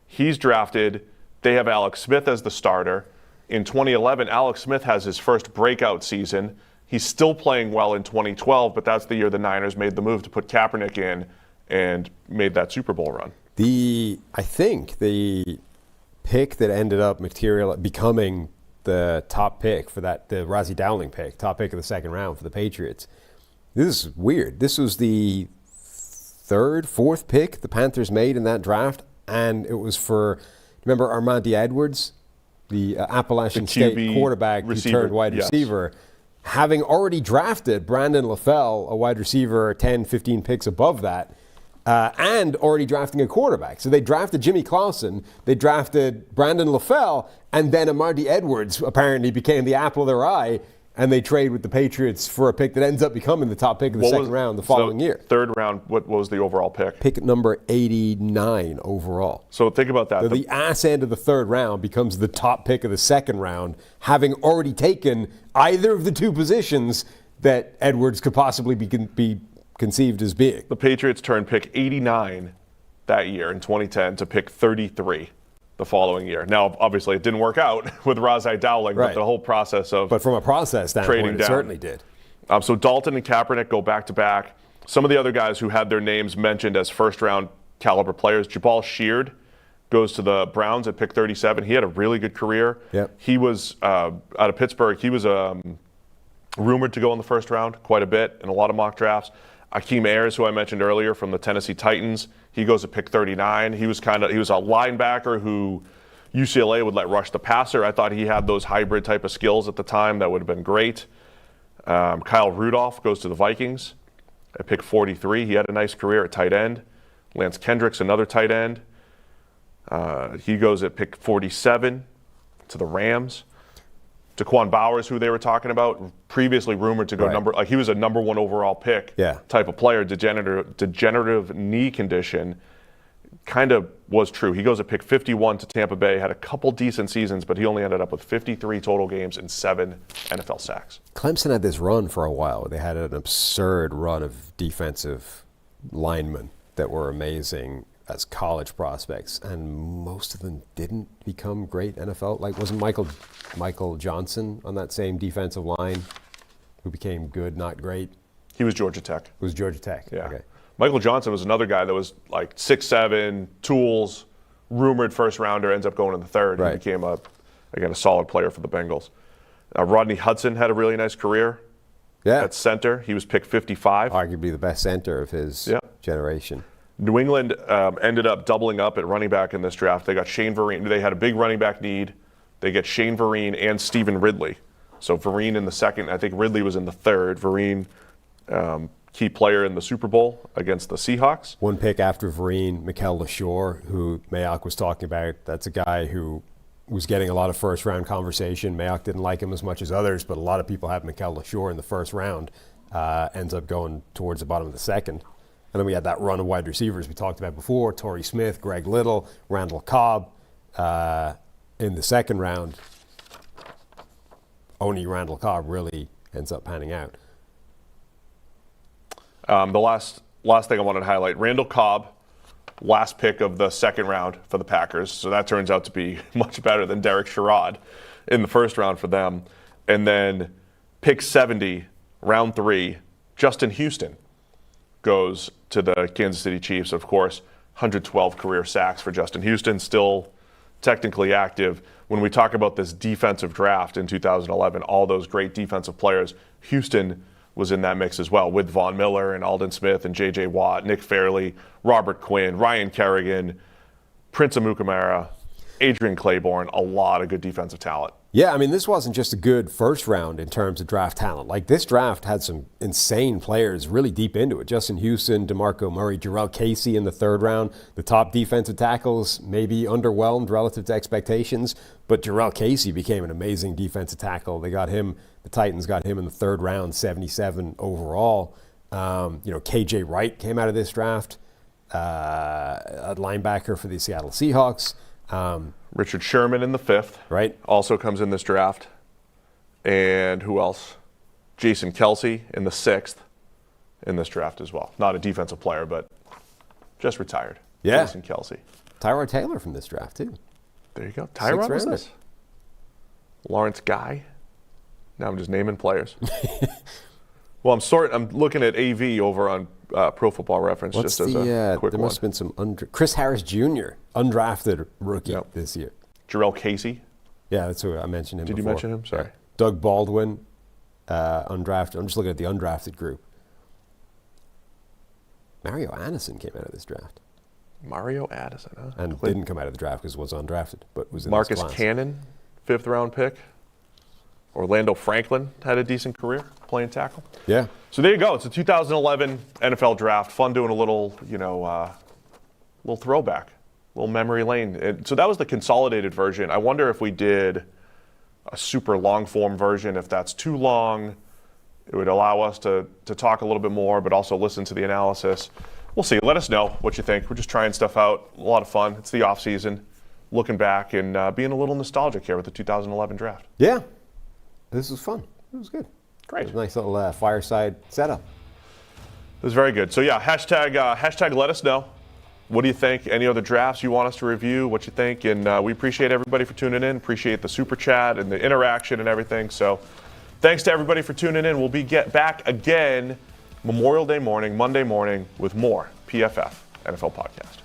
He's drafted. They have Alex Smith as the starter. In 2011, Alex Smith has his first breakout season. He's still playing well in 2012, but that's the year the Niners made the move to put Kaepernick in and made that Super Bowl run. I think the pick that ended up becoming the top pick for that, the Razai Dowling pick, top pick of the second round for the Patriots. This is weird. This was the 3rd, 4th pick the Panthers made in that draft, and it was for, remember Armandi Edwards, the Appalachian State quarterback who turned wide receiver, having already drafted Brandon LaFell, a wide receiver 10, 15 picks above that, and already drafting a quarterback. So they drafted Jimmy Clausen, they drafted Brandon LaFell, and then Armandi Edwards apparently became the apple of their eye, and they trade with the Patriots for a pick that ends up becoming the top pick of the second round the following year. Third round, what was the overall pick? Pick number 89 overall. So think about that. So the ass end of the third round becomes the top pick of the second round, having already taken either of the 2 positions that Edwards could possibly be conceived as being. The Patriots turned pick 89 that year in 2010 to pick 33 the following year. Now, obviously, it didn't work out with Razai Dowling, but the whole process of But from a process standpoint, it certainly did. So Dalton and Kaepernick go back-to-back. Some of the other guys who had their names mentioned as first-round caliber players, Jabal Sheard goes to the Browns at pick 37. He had a really good career. Yep. He was out of Pittsburgh. He was rumored to go in the first round quite a bit in a lot of mock drafts. Akeem Ayers, who I mentioned earlier from the Tennessee Titans, he goes to pick 39. He was a linebacker who UCLA would let rush the passer. I thought he had those hybrid type of skills at the time that would have been great. Kyle Rudolph goes to the Vikings at pick 43. He had a nice career at tight end. Lance Kendrick's another tight end. He goes at pick 47 to the Rams. Daquan Bowers, who they were talking about, previously rumored to go he was a number 1 overall pick type of player, degenerative knee condition. Kind of was true. He goes at pick 51 to Tampa Bay, had a couple decent seasons, but he only ended up with 53 total games and 7 NFL sacks. Clemson had this run for a while. They had an absurd run of defensive linemen that were amazing as college prospects, and most of them didn't become great NFL. Like, wasn't Michael Johnson on that same defensive line who became good, not great? He was Georgia Tech. It was Georgia Tech. Yeah. Okay. Michael Johnson was another guy that was like 6'7", tools, rumored first rounder, ends up going in the third. He became a solid player for the Bengals. Rodney Hudson had a really nice career at center. He was picked 55. Arguably the best center of his generation. New England ended up doubling up at running back in this draft. They got Shane Vereen. They had a big running back need. They get Shane Vereen and Stephen Ridley. So Vereen in the second. I think Ridley was in the third. Vereen, key player in the Super Bowl against the Seahawks. One pick after Vereen, Mikel LaShore, who Mayock was talking about. That's a guy who was getting a lot of first-round conversation. Mayock didn't like him as much as others, but a lot of people have Mikel LaShore in the first round. Ends up going towards the bottom of the second. And then we had that run of wide receivers we talked about before, Torrey Smith, Greg Little, Randall Cobb in the second round. Only Randall Cobb really ends up panning out. The last thing I wanted to highlight, Randall Cobb, last pick of the second round for the Packers. So that turns out to be much better than Derek Sherrod in the first round for them. And then pick 70, round 3, Justin Houston goes to the Kansas City Chiefs. Of course, 112 career sacks for Justin Houston, still technically active. When we talk about this defensive draft in 2011, all those great defensive players, Houston was in that mix as well, with Von Miller and Aldon Smith and J.J. Watt, Nick Fairley, Robert Quinn, Ryan Kerrigan, Prince Amukamara, Adrian Claiborne, a lot of good defensive talent. Yeah, I mean, this wasn't just a good first round in terms of draft talent. Like, this draft had some insane players really deep into it. Justin Houston, DeMarco Murray, Jarrell Casey in the third round. The top defensive tackles maybe underwhelmed relative to expectations, but Jarrell Casey became an amazing defensive tackle. They got him, the Titans got him in the third round, 77 overall. KJ Wright came out of this draft, a linebacker for the Seattle Seahawks. Richard Sherman in the 5th. Right. Also comes in this draft. And who else? Jason Kelsey in the 6th in this draft as well. Not a defensive player, but just retired. Yeah. Jason Kelsey. Tyrod Taylor from this draft, too. There you go. Tyrod was this. Lawrence Guy. Now I'm just naming players. Well, I'm looking at AV over on Pro Football Reference. What's just as a quick there one. must have been some Chris Harris Jr., undrafted rookie this year. Jarrell Casey. Yeah, that's who I mentioned him Did before. you mention him? Sorry. Yeah. Doug Baldwin, undrafted. I'm just looking at the undrafted group. Mario Addison came out of this draft. Mario Addison, huh? And didn't come out of the draft because was undrafted, but was in Marcus this class. Cannon, 5th round pick. Orlando Franklin had a decent career playing tackle. Yeah. So there you go. It's a 2011 NFL draft. Fun doing a little, little throwback, little memory lane. So that was the consolidated version. I wonder if we did a super long form version, if that's too long, it would allow us to talk a little bit more, but also listen to the analysis. We'll see. Let us know what you think. We're just trying stuff out. A lot of fun. It's the off season. Looking back and being a little nostalgic here with the 2011 draft. Yeah. This was fun. It was good. Great. It was a nice little fireside setup. It was very good. So yeah, hashtag let us know. What do you think? Any other drafts you want us to review? What you think? And we appreciate everybody for tuning in. Appreciate the super chat and the interaction and everything. So thanks to everybody for tuning in. We'll be back again Memorial Day morning, Monday morning with more PFF NFL Podcast.